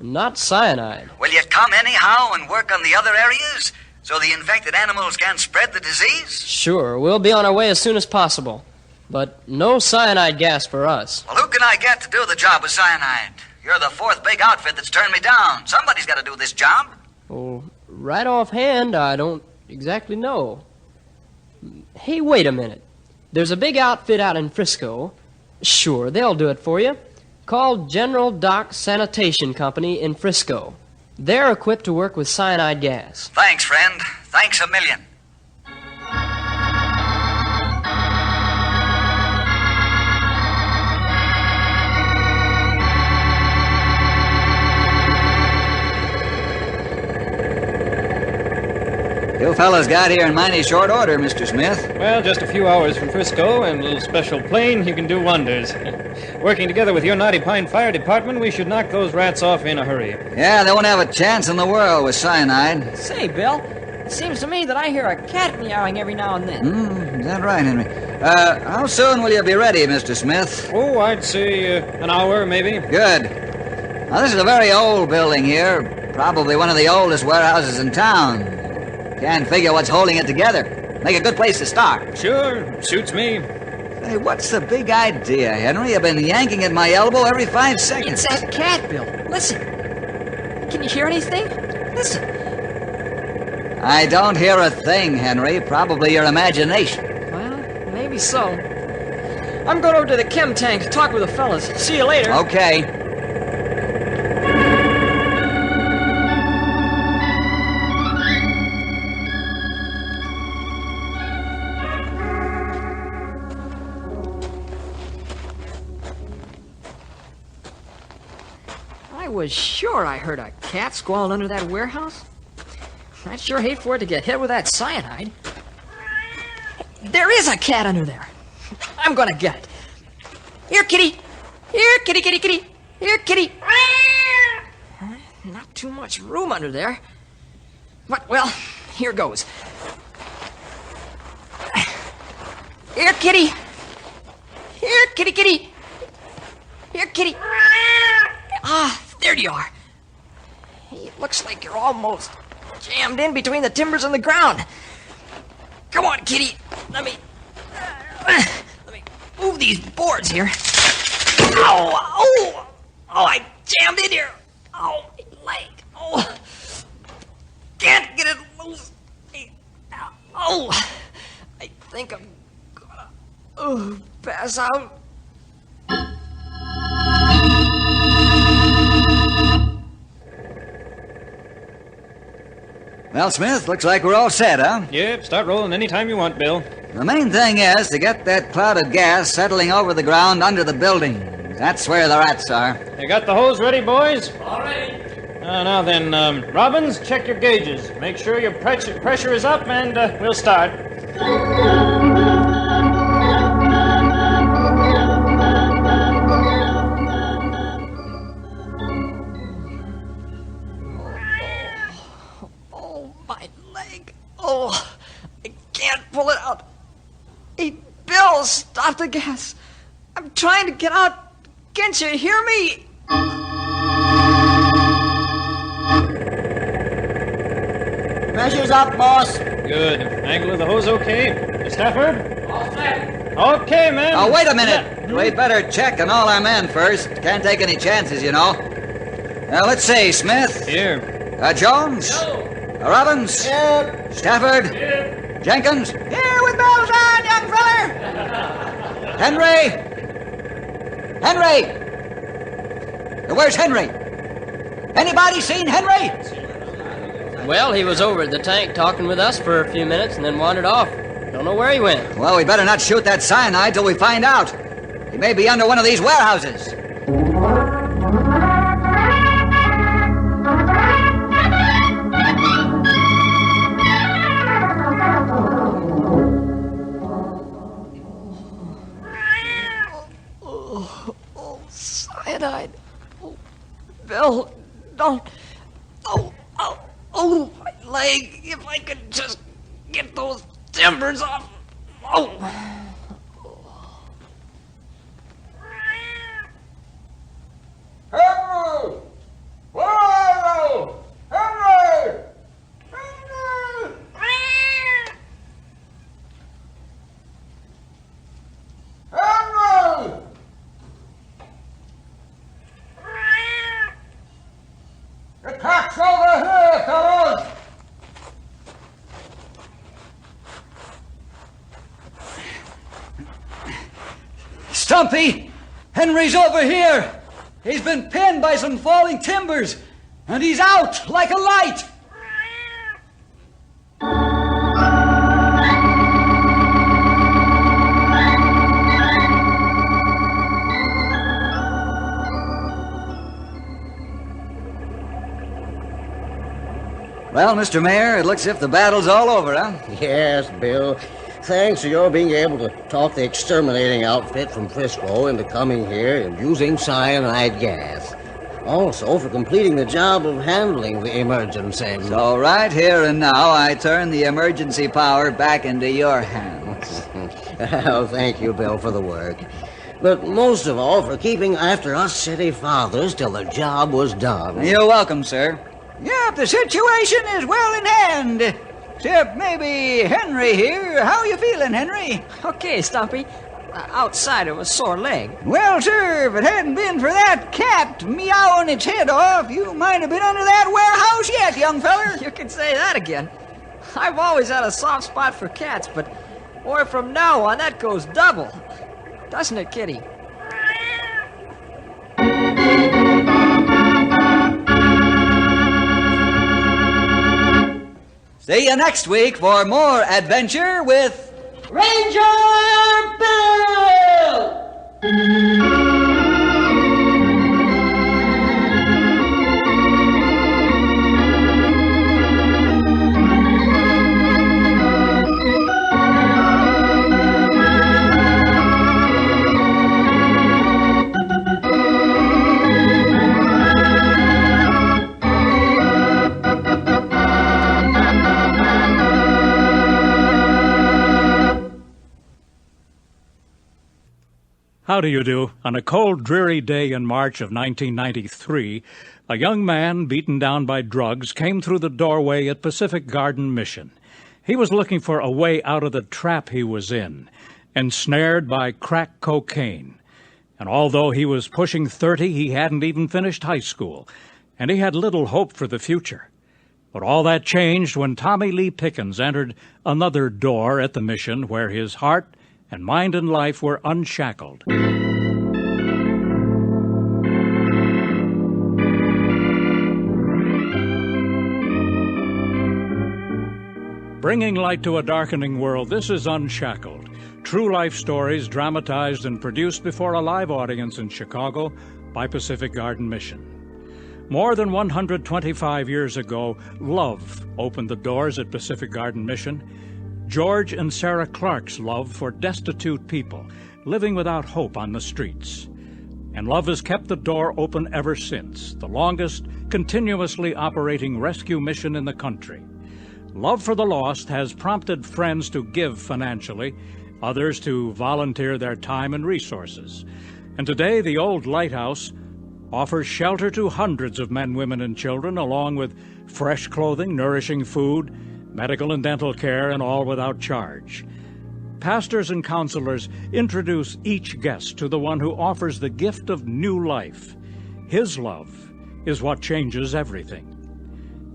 Not cyanide. Will you come anyhow and work on the other areas so the infected animals can't spread the disease? Sure, we'll be on our way as soon as possible. But no cyanide gas for us. Well, who can I get to do the job with cyanide? You're the 4th big outfit that's turned me down. Somebody's got to do this job. Well, right offhand, I don't exactly know. Hey, wait a minute. There's a big outfit out in Frisco. Sure, they'll do it for you. Called General Dock Sanitation Company in Frisco. They're equipped to work with cyanide gas. Thanks, friend. Thanks a million. You fellas got here in mighty short order, Mr. Smith. Well, just a few hours from Frisco and a little special plane, you can do wonders. Working together with your Knotty Pine Fire Department, we should knock those rats off in a hurry. Yeah, they won't have a chance in the world with cyanide. Say, Bill, it seems to me that I hear a cat meowing every now and then. Is that right, Henry? How soon will you be ready, Mr. Smith? Oh, I'd say an hour, maybe. Good. Now, this is a very old building here. Probably one of the oldest warehouses in town. Can't figure what's holding it together. Make a good place to start. Sure, suits me. Hey, what's the big idea, Henry? I've been yanking at my elbow every 5 seconds. It's that cat, Bill. Listen. Can you hear anything? Listen. I don't hear a thing, Henry. Probably your imagination. Well, maybe so. I'm going over to the chem tank to talk with the fellas. See you later. Okay. I was sure I heard a cat squalling under that warehouse. I'd sure hate for it to get hit with that cyanide. There is a cat under there. I'm gonna get it. Here, kitty. Here, kitty, kitty, kitty. Here, kitty. Not too much room under there. But, well, here goes. Here, kitty. Here, kitty, kitty. Here, kitty. Ah, there you are. It looks like you're almost jammed in between the timbers and the ground. Come on, kitty. Let me move these boards here. Ow! Oh! Oh, I jammed in here. Oh, my leg. Oh. Can't get it loose. Oh. I think I'm gonna pass out. Well, Smith, looks like we're all set, huh? Yep, start rolling any time you want, Bill. The main thing is to get that cloud of gas settling over the ground under the building. That's where the rats are. You got the hose ready, boys? All right. Now then, Robbins, check your gauges. Make sure your pressure is up, and we'll start. Oh, my leg. Oh, I can't pull it out. Hey, Bill, stop the gas. I'm trying to get out. Can't you hear me? Pressure's up, boss. Good. Angle of the hose okay? Stafford? All set. Okay, man. Oh, wait a minute. We better check on all our men first. Can't take any chances, you know. Now, let's see. Smith? Here. Jones? No. Robbins? Yep. Stafford? Here. Jenkins? Here with bells on, young feller. Henry? Henry! Where's Henry? Anybody seen Henry? Well, he was over at the tank talking with us for a few minutes and then wandered off. Don't know where he went. Well, we better not shoot that cyanide till we find out. He may be under one of these warehouses. Oh, cyanide. Oh, Bill, don't. Oh, my leg. If I could just get those timbers off. Oh. Henry! Where are you? Henry! Henry! Henry! The cat's over here, fellas! Stumpy! Henry's over here! He's been pinned by some falling timbers, and he's out like a light! Well, Mr. Mayor, it looks as if the battle's all over, huh? Yes, Bill. Thanks to your being able to talk the exterminating outfit from Frisco into coming here and using cyanide gas. Also, for completing the job of handling the emergency. So right here and now, I turn the emergency power back into your hands. Oh, thank you, Bill, for the work. But most of all, for keeping after us city fathers till the job was done. You're welcome, sir. Yep, the situation is well in hand. Except maybe Henry here. How you feeling, Henry? Okay, Stumpy. Outside of a sore leg. Well, sir, if it hadn't been for that cat meowing its head off, you might have been under that warehouse yet, young feller. You can say that again. I've always had a soft spot for cats, but boy, from now on, that goes double. Doesn't it, Kitty? See you next week for more adventure with Ranger Bill! How do you do? On a cold, dreary day in March of 1993, a young man beaten down by drugs came through the doorway at Pacific Garden Mission. He was looking for a way out of the trap he was in, ensnared by crack cocaine. And although he was pushing 30, he hadn't even finished high school, and he had little hope for the future. But all that changed when Tommy Lee Pickens entered another door at the mission where his heart and mind and life were unshackled. Bringing light to a darkening world, this is Unshackled. True life stories dramatized and produced before a live audience in Chicago by Pacific Garden Mission. More than 125 years ago, love opened the doors at Pacific Garden Mission. George and Sarah Clark's love for destitute people living without hope on the streets. And love has kept the door open ever since, the longest continuously operating rescue mission in the country. Love for the lost has prompted friends to give financially, others to volunteer their time and resources. And today, the old lighthouse offers shelter to hundreds of men, women, and children, along with fresh clothing, nourishing food, medical and dental care, and all without charge. Pastors and counselors introduce each guest to the one who offers the gift of new life. His love is what changes everything.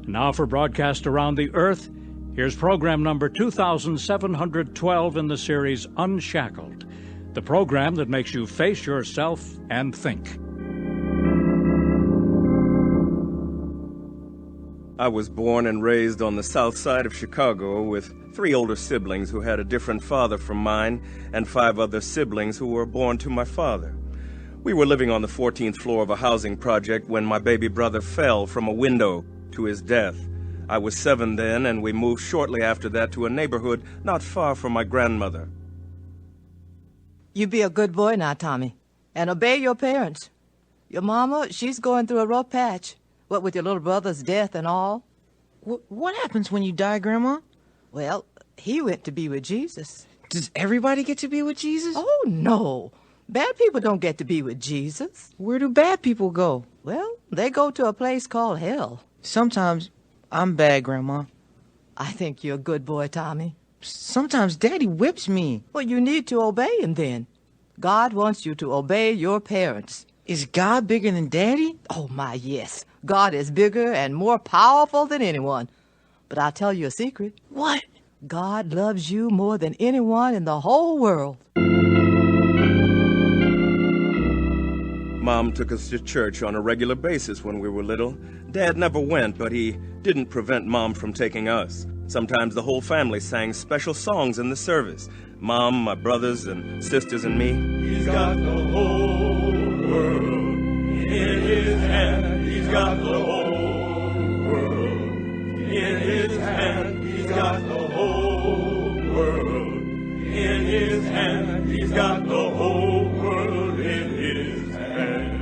Now for broadcast around the earth, here's program number 2712 in the series Unshackled, the program that makes you face yourself and think. I was born and raised on the south side of Chicago with 3 older siblings who had a different father from mine and 5 other siblings who were born to my father. We were living on the 14th floor of a housing project when my baby brother fell from a window to his death. I was 7 then, and we moved shortly after that to a neighborhood not far from my grandmother. You be a good boy now, Tommy, and obey your parents. Your mama, she's going through a rough patch. What with your little brother's death and all. What happens when you die, Grandma? Well, he went to be with Jesus. Does everybody get to be with Jesus? Oh, no. Bad people don't get to be with Jesus. Where do bad people go? Well, they go to a place called hell. Sometimes I'm bad, Grandma. I think you're a good boy, Tommy. Sometimes Daddy whips me. Well, you need to obey him then. God wants you to obey your parents. Is God bigger than Daddy? Oh, my, yes. God is bigger and more powerful than anyone. But I'll tell you a secret. What? God loves you more than anyone in the whole world. Mom took us to church on a regular basis when we were little. Dad never went, but he didn't prevent Mom from taking us. Sometimes the whole family sang special songs in the service. Mom, my brothers and sisters, and me. He's got the whole world in his hand. He's got the whole world in his hand. He's got the whole world in his hand. He's got the whole world in his hand.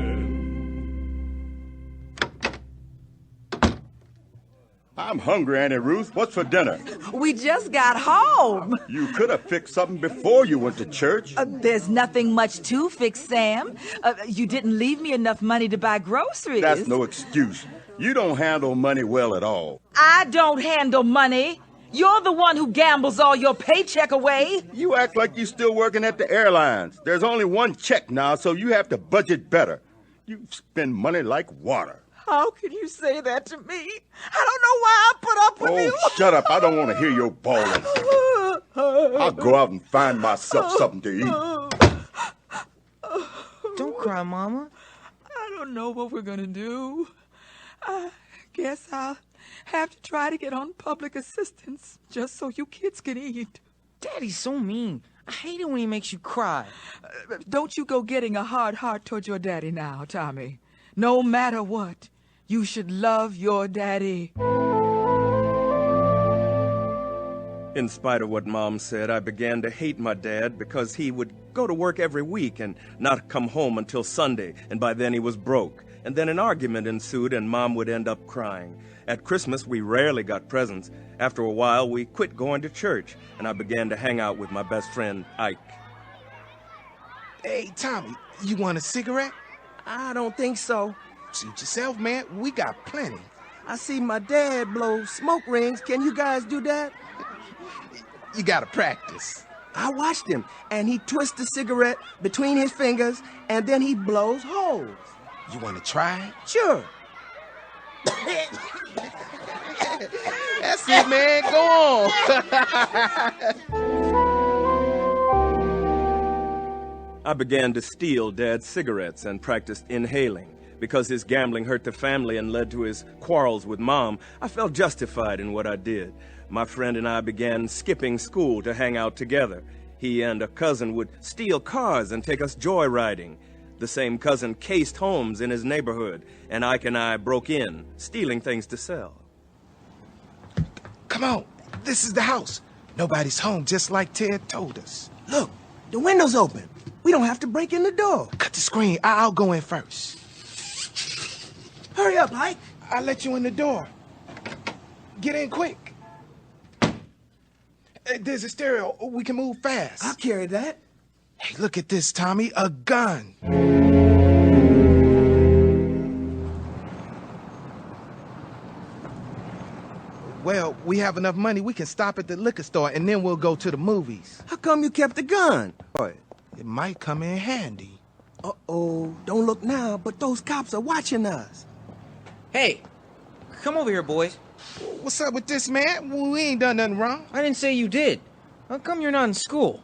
I'm hungry, Auntie Ruth. What's for dinner? We just got home. You could have fixed something before you went to church. There's nothing much to fix, Sam. You didn't leave me enough money to buy groceries. That's no excuse. You don't handle money well at all. I don't handle money. You're the one who gambles all your paycheck away. You act like you're still working at the airlines. There's only one check now, so you have to budget better. You spend money like water. How can you say that to me? I don't know why I put up with you. Oh, shut up. I don't want to hear your bawling. I'll go out and find myself something to eat. Don't cry, Mama. I don't know what we're going to do. I guess I'll have to try to get on public assistance just so you kids can eat. Daddy's so mean. I hate it when he makes you cry. Don't you go getting a hard heart toward your daddy now, Tommy. No matter what, you should love your daddy. In spite of what Mom said, I began to hate my dad because he would go to work every week and not come home until Sunday, and by then he was broke. And then an argument ensued, and Mom would end up crying. At Christmas, we rarely got presents. After a while, we quit going to church, and I began to hang out with my best friend, Ike. Hey, Tommy, you want a cigarette? I don't think so. Suit yourself, man. We got plenty. I see my dad blow smoke rings. Can you guys do that? You gotta practice. I watched him, and he twists the cigarette between his fingers, and then he blows holes. You wanna try? Sure. That's it, man. Go on. I began to steal Dad's cigarettes and practiced inhaling. Because his gambling hurt the family and led to his quarrels with Mom, I felt justified in what I did. My friend and I began skipping school to hang out together. He and a cousin would steal cars and take us joyriding. The same cousin cased homes in his neighborhood, and Ike and I broke in, stealing things to sell. Come on, this is the house. Nobody's home, just like Ted told us. Look, the window's open. We don't have to break in the door. Cut the screen. I'll go in first. Hurry up, Ike. I'll let you in the door. Get in quick. There's a stereo. We can move fast. I'll carry that. Hey, look at this, Tommy. A gun. Well, we have enough money. We can stop at the liquor store, and then we'll go to the movies. How come you kept the gun? Boy, it might come in handy. Uh-oh. Don't look now, but those cops are watching us. Hey, come over here, boys. What's up with this, man? We ain't done nothing wrong. I didn't say you did. How come you're not in school?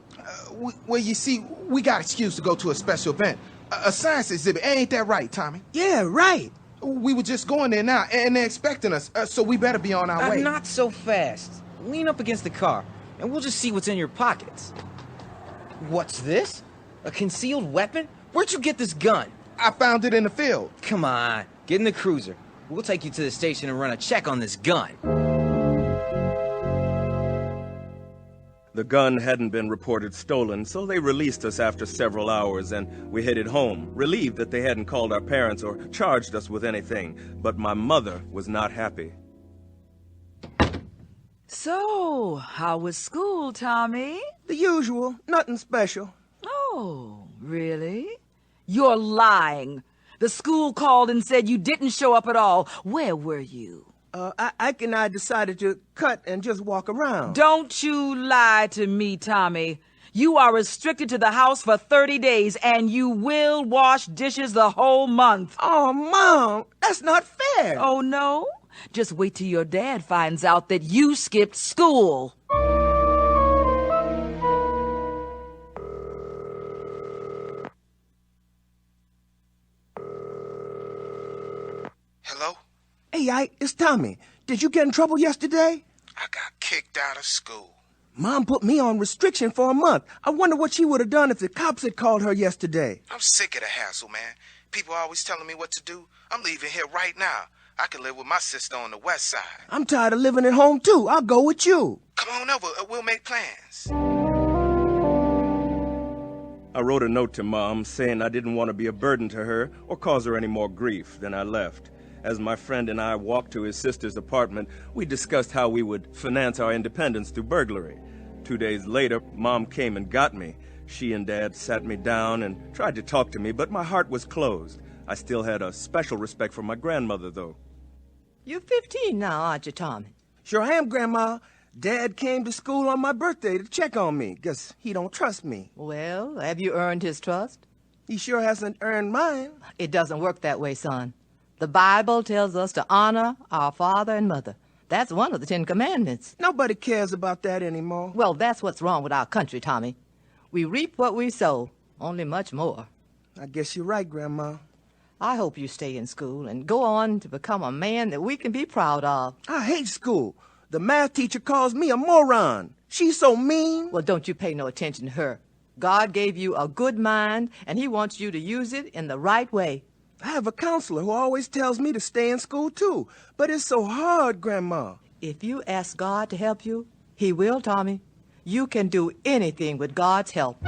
Well, you see, we got excuse to go to a special event. A science exhibit. Ain't that right, Tommy? Yeah, right. We were just going there now, and they're expecting us, so we better be on our way. Not so fast. Lean up against the car, and we'll just see what's in your pockets. What's this? A concealed weapon? Where'd you get this gun? I found it in the field. Come on, get in the cruiser. We'll take you to the station and run a check on this gun. The gun hadn't been reported stolen, so they released us after several hours, and we headed home, relieved that they hadn't called our parents or charged us with anything. But my mother was not happy. So, how was school, Tommy? The usual. Nothing special. Oh, really? You're lying. The school called and said you didn't show up at all. Where were you? Ike and I decided to cut and just walk around. Don't you lie to me, Tommy. You are restricted to the house for 30 days, and you will wash dishes the whole month. Oh, Mom, that's not fair. Oh, no? Just wait till your dad finds out that you skipped school. Hello? Hey, Ike, it's Tommy. Did you get in trouble yesterday? I got kicked out of school. Mom put me on restriction for a month. I wonder what she would have done if the cops had called her yesterday. I'm sick of the hassle, man. People always telling me what to do. I'm leaving here right now. I can live with my sister on the west side. I'm tired of living at home, too. I'll go with you. Come on over. We'll make plans. I wrote a note to Mom saying I didn't want to be a burden to her or cause her any more grief. Then I left. As my friend and I walked to his sister's apartment, we discussed how we would finance our independence through burglary. 2 days later, Mom came and got me. She and Dad sat me down and tried to talk to me, but my heart was closed. I still had a special respect for my grandmother, though. You're 15 now, aren't you, Tommy? Sure am, Grandma. Dad came to school on my birthday to check on me, 'cause he don't trust me. Well, have you earned his trust? He sure hasn't earned mine. It doesn't work that way, son. The Bible tells us to honor our father and mother. That's one of the 10 Commandments. Nobody cares about that anymore. Well, that's what's wrong with our country, Tommy. We reap what we sow, only much more. I guess you're right, Grandma. I hope you stay in school and go on to become a man that we can be proud of. I hate school. The math teacher calls me a moron. She's so mean. Well, don't you pay no attention to her. God gave you a good mind, and he wants you to use it in the right way. I have a counselor who always tells me to stay in school, too. But it's so hard, Grandma. If you ask God to help you, he will, Tommy. You can do anything with God's help.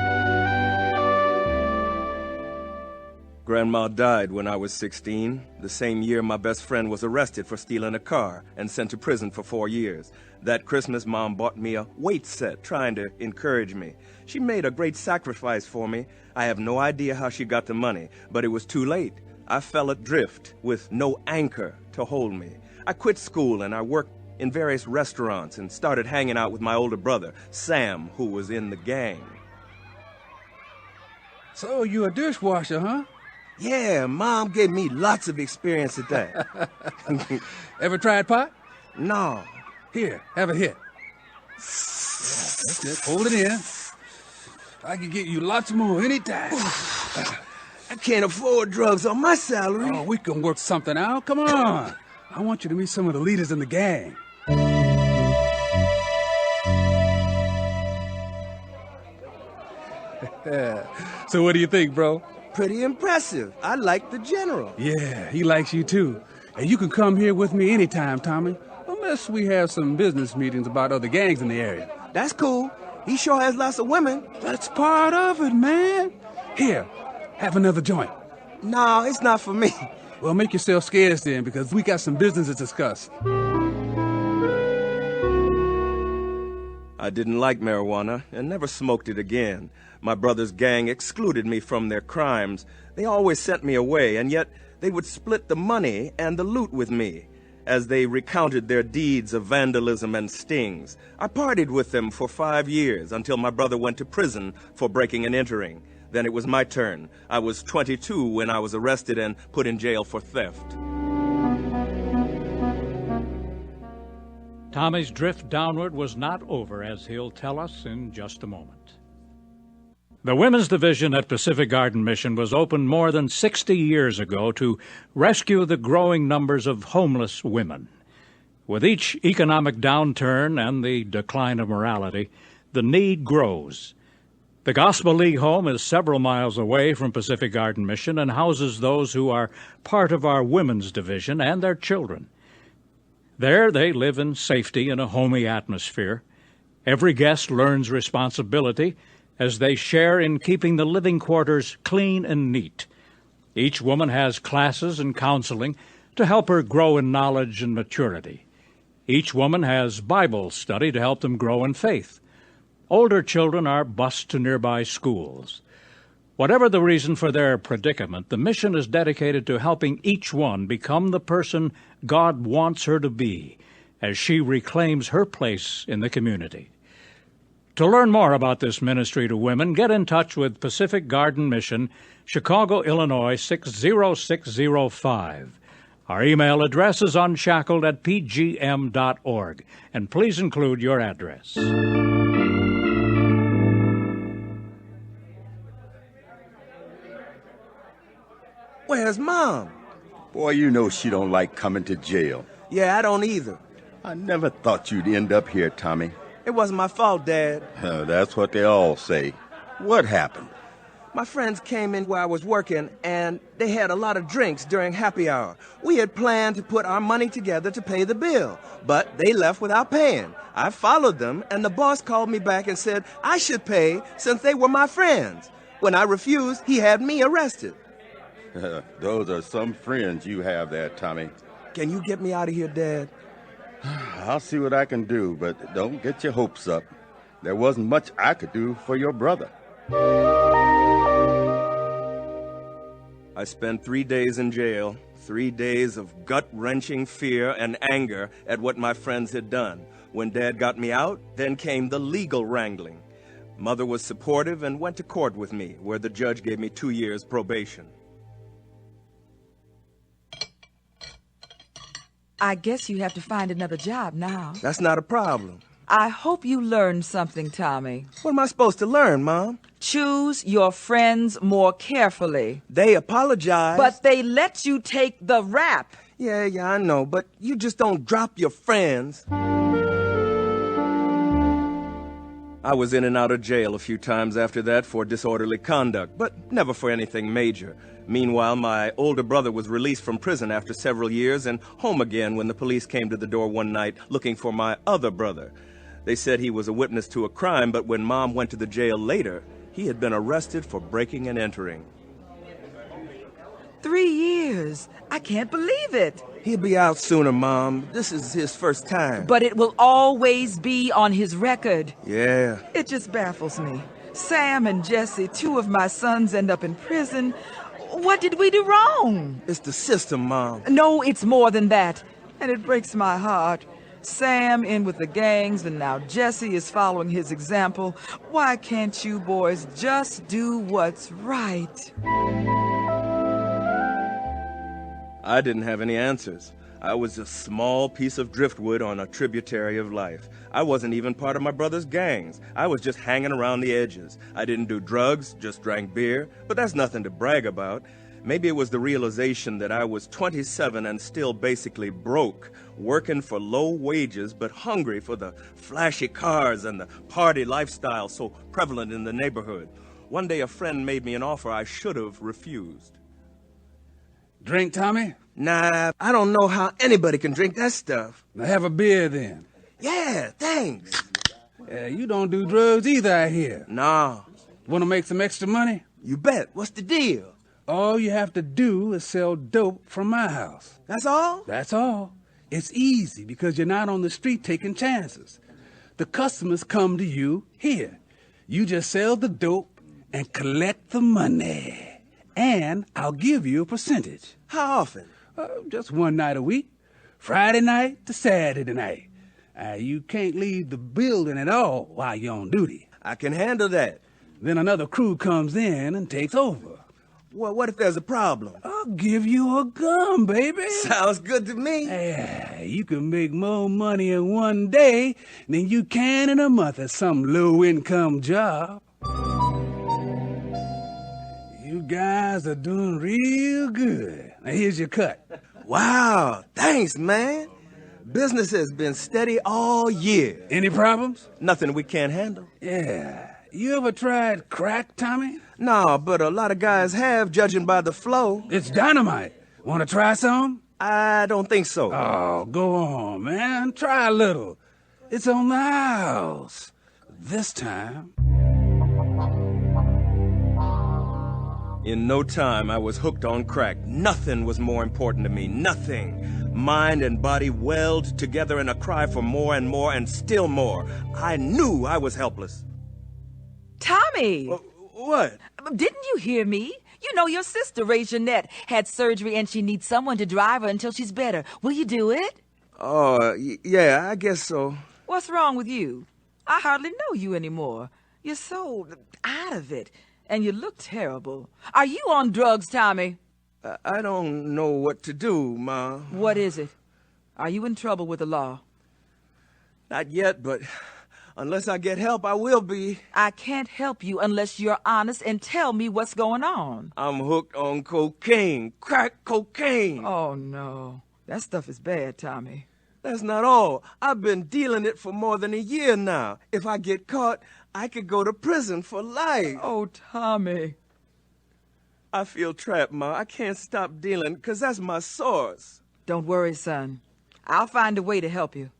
Grandma died when I was 16. The same year, my best friend was arrested for stealing a car and sent to prison for 4 years. That Christmas, Mom bought me a weight set, trying to encourage me. She made a great sacrifice for me. I have no idea how she got the money, but it was too late. I fell adrift with no anchor to hold me. I quit school and I worked in various restaurants and started hanging out with my older brother, Sam, who was in the gang. So you a dishwasher, huh? Yeah, Mom gave me lots of experience at that. Ever tried pot? No. Here, have a hit. Yeah, that's it. Hold it in. I can get you lots more anytime. I can't afford drugs on my salary. Oh, we can work something out. Come on. I want you to meet some of the leaders in the gang. So what do you think, bro? Pretty impressive. I like the general. Yeah, he likes you too. And you can come here with me anytime, Tommy. Unless we have some business meetings about other gangs in the area. That's cool. He sure has lots of women. That's part of it, man. Here, have another joint. No, it's not for me. Well, make yourself scarce then, because we got some business to discuss. I didn't like marijuana and never smoked it again. My brother's gang excluded me from their crimes. They always sent me away, and yet they would split the money and the loot with me. As they recounted their deeds of vandalism and stings, I partied with them for 5 years until my brother went to prison for breaking and entering. Then it was my turn. I was 22 when I was arrested and put in jail for theft. Tommy's drift downward was not over, as he'll tell us in just a moment. The Women's Division at Pacific Garden Mission was opened more than 60 years ago to rescue the growing numbers of homeless women. With each economic downturn and the decline of morality, the need grows. The Gospel League home is several miles away from Pacific Garden Mission and houses those who are part of our Women's Division and their children. There they live in safety in a homey atmosphere. Every guest learns responsibility as they share in keeping the living quarters clean and neat. Each woman has classes and counseling to help her grow in knowledge and maturity. Each woman has Bible study to help them grow in faith. Older children are bused to nearby schools. Whatever the reason for their predicament, the mission is dedicated to helping each one become the person God wants her to be as she reclaims her place in the community. To learn more about this ministry to women, get in touch with Pacific Garden Mission, Chicago, Illinois, 60605. Our email address is unshackled@pgm.org, and please include your address. Where's Mom? Boy, you know she don't like coming to jail. Yeah, I don't either. I never thought you'd end up here, Tommy. It wasn't my fault, Dad. That's what they all say. What happened? My friends came in where I was working, and they had a lot of drinks during happy hour. We had planned to put our money together to pay the bill, but they left without paying. I followed them, and the boss called me back and said I should pay since they were my friends. When I refused, he had me arrested. Those are some friends you have there, Tommy. Can you get me out of here, Dad? I'll see what I can do, but don't get your hopes up. There wasn't much I could do for your brother. I spent 3 days in jail, 3 days of gut-wrenching fear and anger at what my friends had done. When Dad got me out, then came the legal wrangling. Mother was supportive and went to court with me, where the judge gave me 2 years probation. I guess you have to find another job now. That's not a problem. I hope you learned something, Tommy. What am I supposed to learn, Mom? Choose your friends more carefully. They apologized. But they let you take the rap. Yeah, I know, but you just don't drop your friends. I was in and out of jail a few times after that for disorderly conduct, but never for anything major. Meanwhile, my older brother was released from prison after several years and home again when the police came to the door one night looking for my other brother. They said he was a witness to a crime, but when Mom went to the jail later, he had been arrested for breaking and entering. 3 years. I can't believe it. He'll be out sooner, Mom. This is his first time. But it will always be on his record. Yeah. It just baffles me. Sam and Jesse, 2 of my sons, end up in prison. What did we do wrong? It's the system, Mom. No, it's more than that. And it breaks my heart. Sam in with the gangs, and now Jesse is following his example. Why can't you boys just do what's right? I didn't have any answers. I was a small piece of driftwood on a tributary of life. I wasn't even part of my brother's gangs. I was just hanging around the edges. I didn't do drugs, just drank beer, but that's nothing to brag about. Maybe it was the realization that I was 27 and still basically broke, working for low wages but hungry for the flashy cars and the party lifestyle so prevalent in the neighborhood. One day a friend made me an offer I should have refused. Drink, Tommy? Nah, I don't know how anybody can drink that stuff. Now have a beer then. Yeah, thanks. You don't do drugs either, I hear. Nah. Want to make some extra money? You bet. What's the deal? All you have to do is sell dope from my house. That's all? That's all. It's easy because you're not on the street taking chances. The customers come to you here. You just sell the dope and collect the money. And I'll give you a percentage. How often? Just one night a week. Friday night to Saturday night. You can't leave the building at all while you're on duty. I can handle that. Then another crew comes in and takes over. Well, what if there's a problem? I'll give you a gun, baby. Sounds good to me. You can make more money in one day than you can in a month at some low-income job. You guys are doing real good. Now here's your cut. Wow, thanks, man. Business has been steady all year. Any problems? Nothing we can't handle. Yeah. You ever tried crack, Tommy? No, but a lot of guys have, judging by the flow. It's dynamite. Want to try some? I don't think so. Oh, go on, man. Try a little. It's on the house. This time. In no time, I was hooked on crack. Nothing was more important to me. Nothing. Mind and body welled together in a cry for more and still more. I knew I was helpless. Tommy! What? Didn't you hear me? You know your sister, Ray Jeanette, had surgery and she needs someone to drive her until she's better. Will you do it? Oh, yeah, I guess so. What's wrong with you? I hardly know you anymore. You're so out of it, and you look terrible. Are you on drugs, Tommy? I don't know what to do, Ma. What is it? Are you in trouble with the law? Not yet, but unless I get help, I will be. I can't help you unless you're honest and tell me what's going on. I'm hooked on cocaine. Crack cocaine. Oh, no. That stuff is bad, Tommy. That's not all. I've been dealing it for more than a year now. If I get caught, I could go to prison for life. Oh, Tommy. I feel trapped, Ma. I can't stop dealing because that's my source. Don't worry, son. I'll find a way to help you.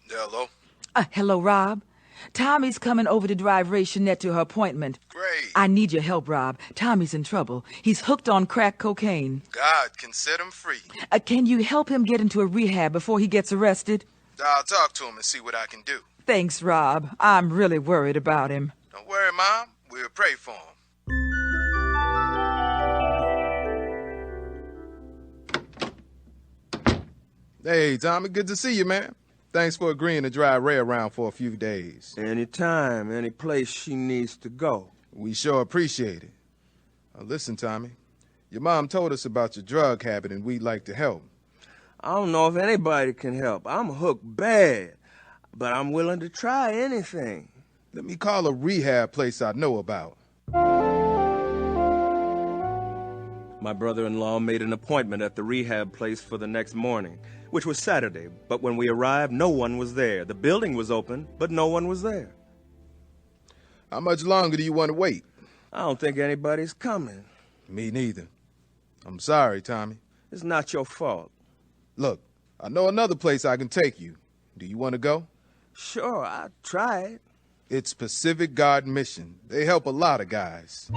Hello? Hello, Rob. Tommy's coming over to drive Ray Jeanette to her appointment. Great. I need your help, Rob. Tommy's in trouble. He's hooked on crack cocaine. God can set him free. Can you help him get into a rehab before he gets arrested? I'll talk to him and see what I can do. Thanks, Rob. I'm really worried about him. Don't worry, Mom. We'll pray for him. Hey, Tommy, good to see you, man. Thanks for agreeing to drive Ray around for a few days. Anytime, any place she needs to go. We sure appreciate it. Now, listen, Tommy, your mom told us about your drug habit and we'd like to help. I don't know if anybody can help. I'm hooked bad, but I'm willing to try anything. Let me call a rehab place I know about. My brother-in-law made an appointment at the rehab place for the next morning, which was Saturday, but when we arrived, no one was there. The building was open, but no one was there. How much longer do you want to wait? I don't think anybody's coming. Me neither. I'm sorry, Tommy. It's not your fault. Look, I know another place I can take you. Do you want to go? Sure, I'll try it. It's Pacific Guard Mission. They help a lot of guys.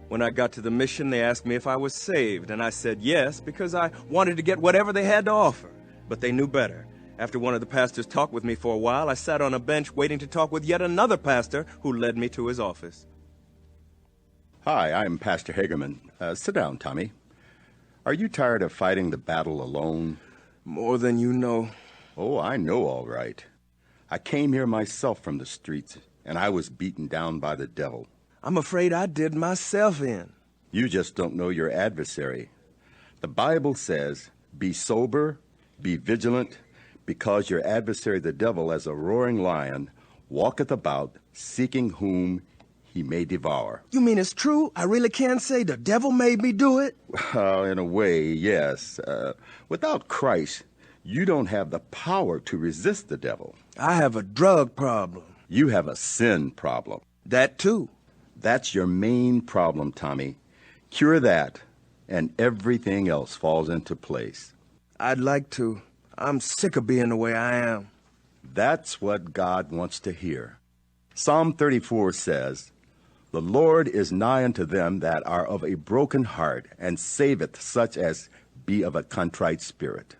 When I got to the mission, they asked me if I was saved, and I said yes, because I wanted to get whatever they had to offer. But they knew better. After one of the pastors talked with me for a while, I sat on a bench waiting to talk with yet another pastor who led me to his office. Hi, I'm Pastor Hagerman. Sit down, Tommy. Are you tired of fighting the battle alone? More than you know. Oh, I know all right. I came here myself from the streets, and I was beaten down by the devil. I'm afraid I did myself in. You just don't know your adversary. The Bible says, be sober, be vigilant, because your adversary the devil, as a roaring lion, walketh about, seeking whom he may devour. You mean it's true? I really can say the devil made me do it? Well, in a way, yes. Without Christ, you don't have the power to resist the devil. I have a drug problem. You have a sin problem. That too. That's your main problem, Tommy. Cure that, and everything else falls into place. I'd like to. I'm sick of being the way I am. That's what God wants to hear. Psalm 34 says, the Lord is nigh unto them that are of a broken heart, and saveth such as be of a contrite spirit.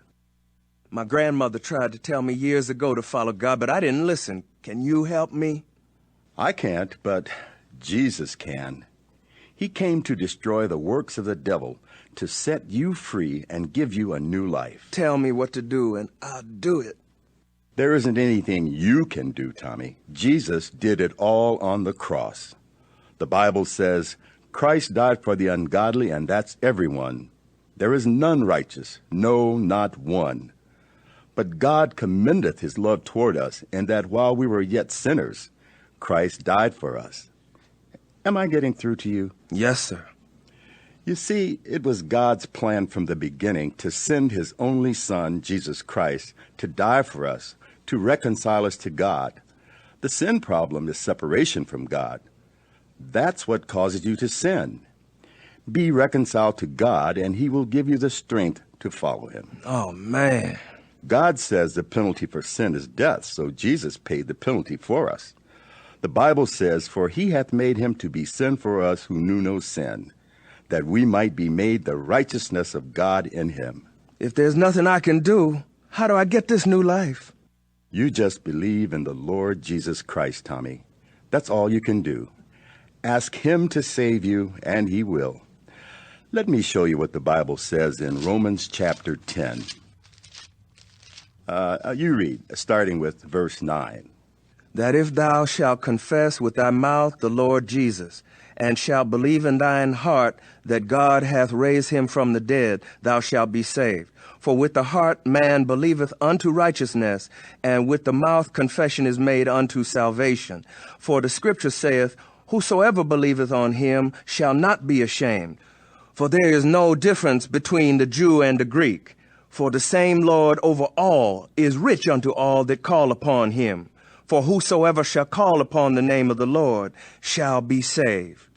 My grandmother tried to tell me years ago to follow God, but I didn't listen. Can you help me? I can't, but Jesus can. He came to destroy the works of the devil, to set you free and give you a new life. Tell me what to do, and I'll do it. There isn't anything you can do, Tommy. Jesus did it all on the cross. The Bible says, Christ died for the ungodly, and that's everyone. There is none righteous, no, not one. But God commendeth his love toward us, in that while we were yet sinners, Christ died for us. Am I getting through to you? Yes, sir. You see, it was God's plan from the beginning to send his only Son, Jesus Christ, to die for us, to reconcile us to God. The sin problem is separation from God. That's what causes you to sin. Be reconciled to God, and he will give you the strength to follow him. Oh, man. God says the penalty for sin is death, so Jesus paid the penalty for us. The Bible says, for he hath made him to be sin for us who knew no sin, that we might be made the righteousness of God in him. If there's nothing I can do, how do I get this new life? You just believe in the Lord Jesus Christ, Tommy. That's all you can do. Ask him to save you, and he will. Let me show you what the Bible says in Romans chapter 10. You read, starting with verse 9. That if thou shalt confess with thy mouth the Lord Jesus, and shalt believe in thine heart that God hath raised him from the dead, thou shalt be saved. For with the heart man believeth unto righteousness, and with the mouth confession is made unto salvation. For the scripture saith, whosoever believeth on him shall not be ashamed. For there is no difference between the Jew and the Greek. For the same Lord over all is rich unto all that call upon him. For whosoever shall call upon the name of the Lord shall be saved.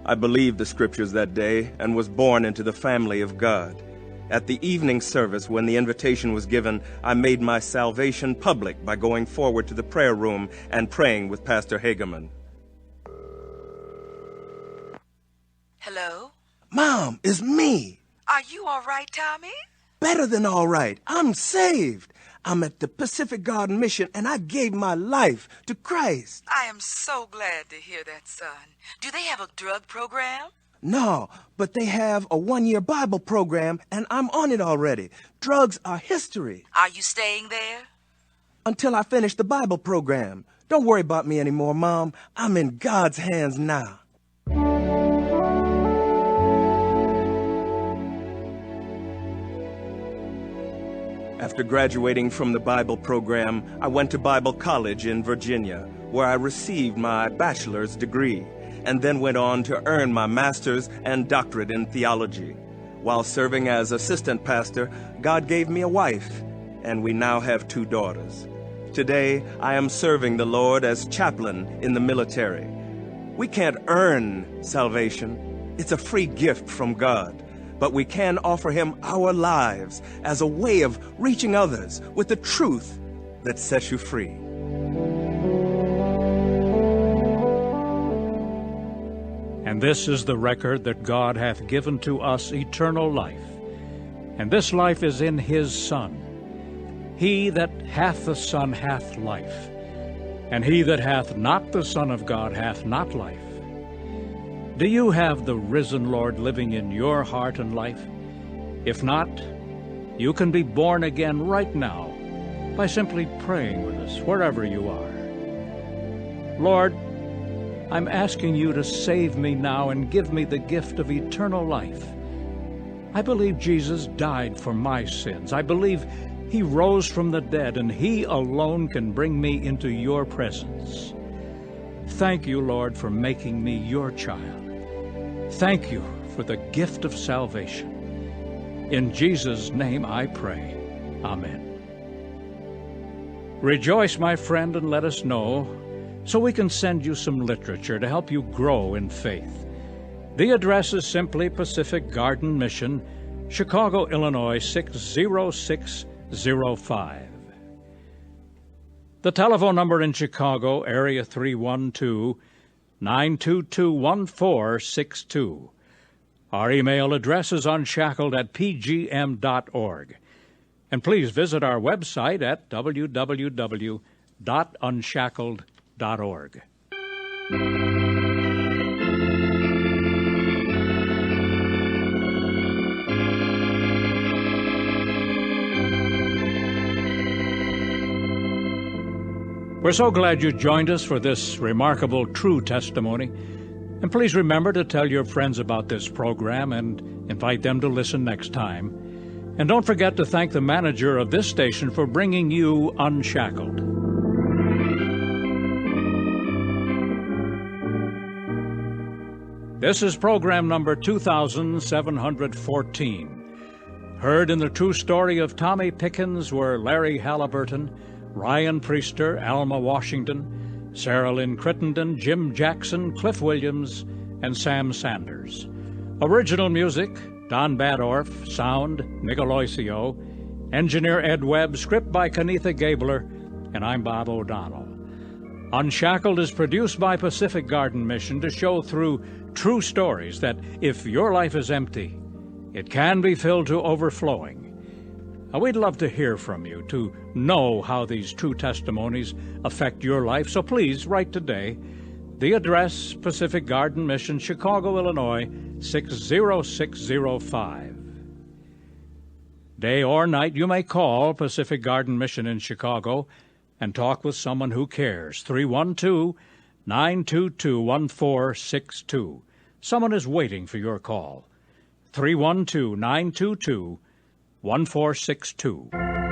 I believed the scriptures that day and was born into the family of God. At the evening service, when the invitation was given, I made my salvation public by going forward to the prayer room and praying with Pastor Hagerman. Hello? Mom, it's me. Are you all right, Tommy? Better than all right. I'm saved. I'm at the Pacific Garden Mission, and I gave my life to Christ. I am so glad to hear that, son. Do they have a drug program? No, but they have a one-year Bible program, and I'm on it already. Drugs are history. Are you staying there? Until I finish the Bible program. Don't worry about me anymore, Mom. I'm in God's hands now. After graduating from the Bible program, I went to Bible College in Virginia, where I received my bachelor's degree, and then went on to earn my master's and doctorate in theology. While serving as assistant pastor, God gave me a wife, and we now have 2 daughters. Today, I am serving the Lord as chaplain in the military. We can't earn salvation. It's a free gift from God. But we can offer him our lives as a way of reaching others with the truth that sets you free. And this is the record that God hath given to us eternal life. And this life is in his Son. He that hath the Son hath life. And he that hath not the Son of God hath not life. Do you have the risen Lord living in your heart and life? If not, You can be born again right now by simply praying with us wherever you are. Lord, I'm asking you to save me now and give me the gift of eternal life. I believe Jesus died for my sins. I believe he rose from the dead, and he alone can bring me into your presence. Thank you, Lord, for making me your child. Thank you for the gift of salvation. In Jesus' name I pray. Amen. Rejoice, my friend, and let us know, so we can send you some literature to help you grow in faith. The address is simply Pacific Garden Mission, Chicago, Illinois 60605. The telephone number in Chicago, area 312-922-1462. Our email address is unshackled@pgm.org. And please visit our website at www.unshackled.org. We're so glad you joined us for this remarkable true testimony. And please remember to tell your friends about this program and invite them to listen next time. And don't forget to thank the manager of this station for bringing you Unshackled. This is program number 2714. Heard in the true story of Tommy Pickens were Larry Halliburton, Ryan Priester, Alma Washington, Sarah Lynn Crittenden, Jim Jackson, Cliff Williams, and Sam Sanders. Original music, Don Badorf. Sound, Nicoloisio. Engineer Ed Webb. Script by Kenitha Gabler. And I'm Bob O'Donnell. Unshackled is produced by Pacific Garden Mission to show through true stories that if your life is empty, it can be filled to overflowing. We'd love to hear from you, to know how these true testimonies affect your life, so please write today. The address, Pacific Garden Mission, Chicago, Illinois, 60605. Day or night, you may call Pacific Garden Mission in Chicago and talk with someone who cares. 312-922-1462. Someone is waiting for your call. 312-922-1462.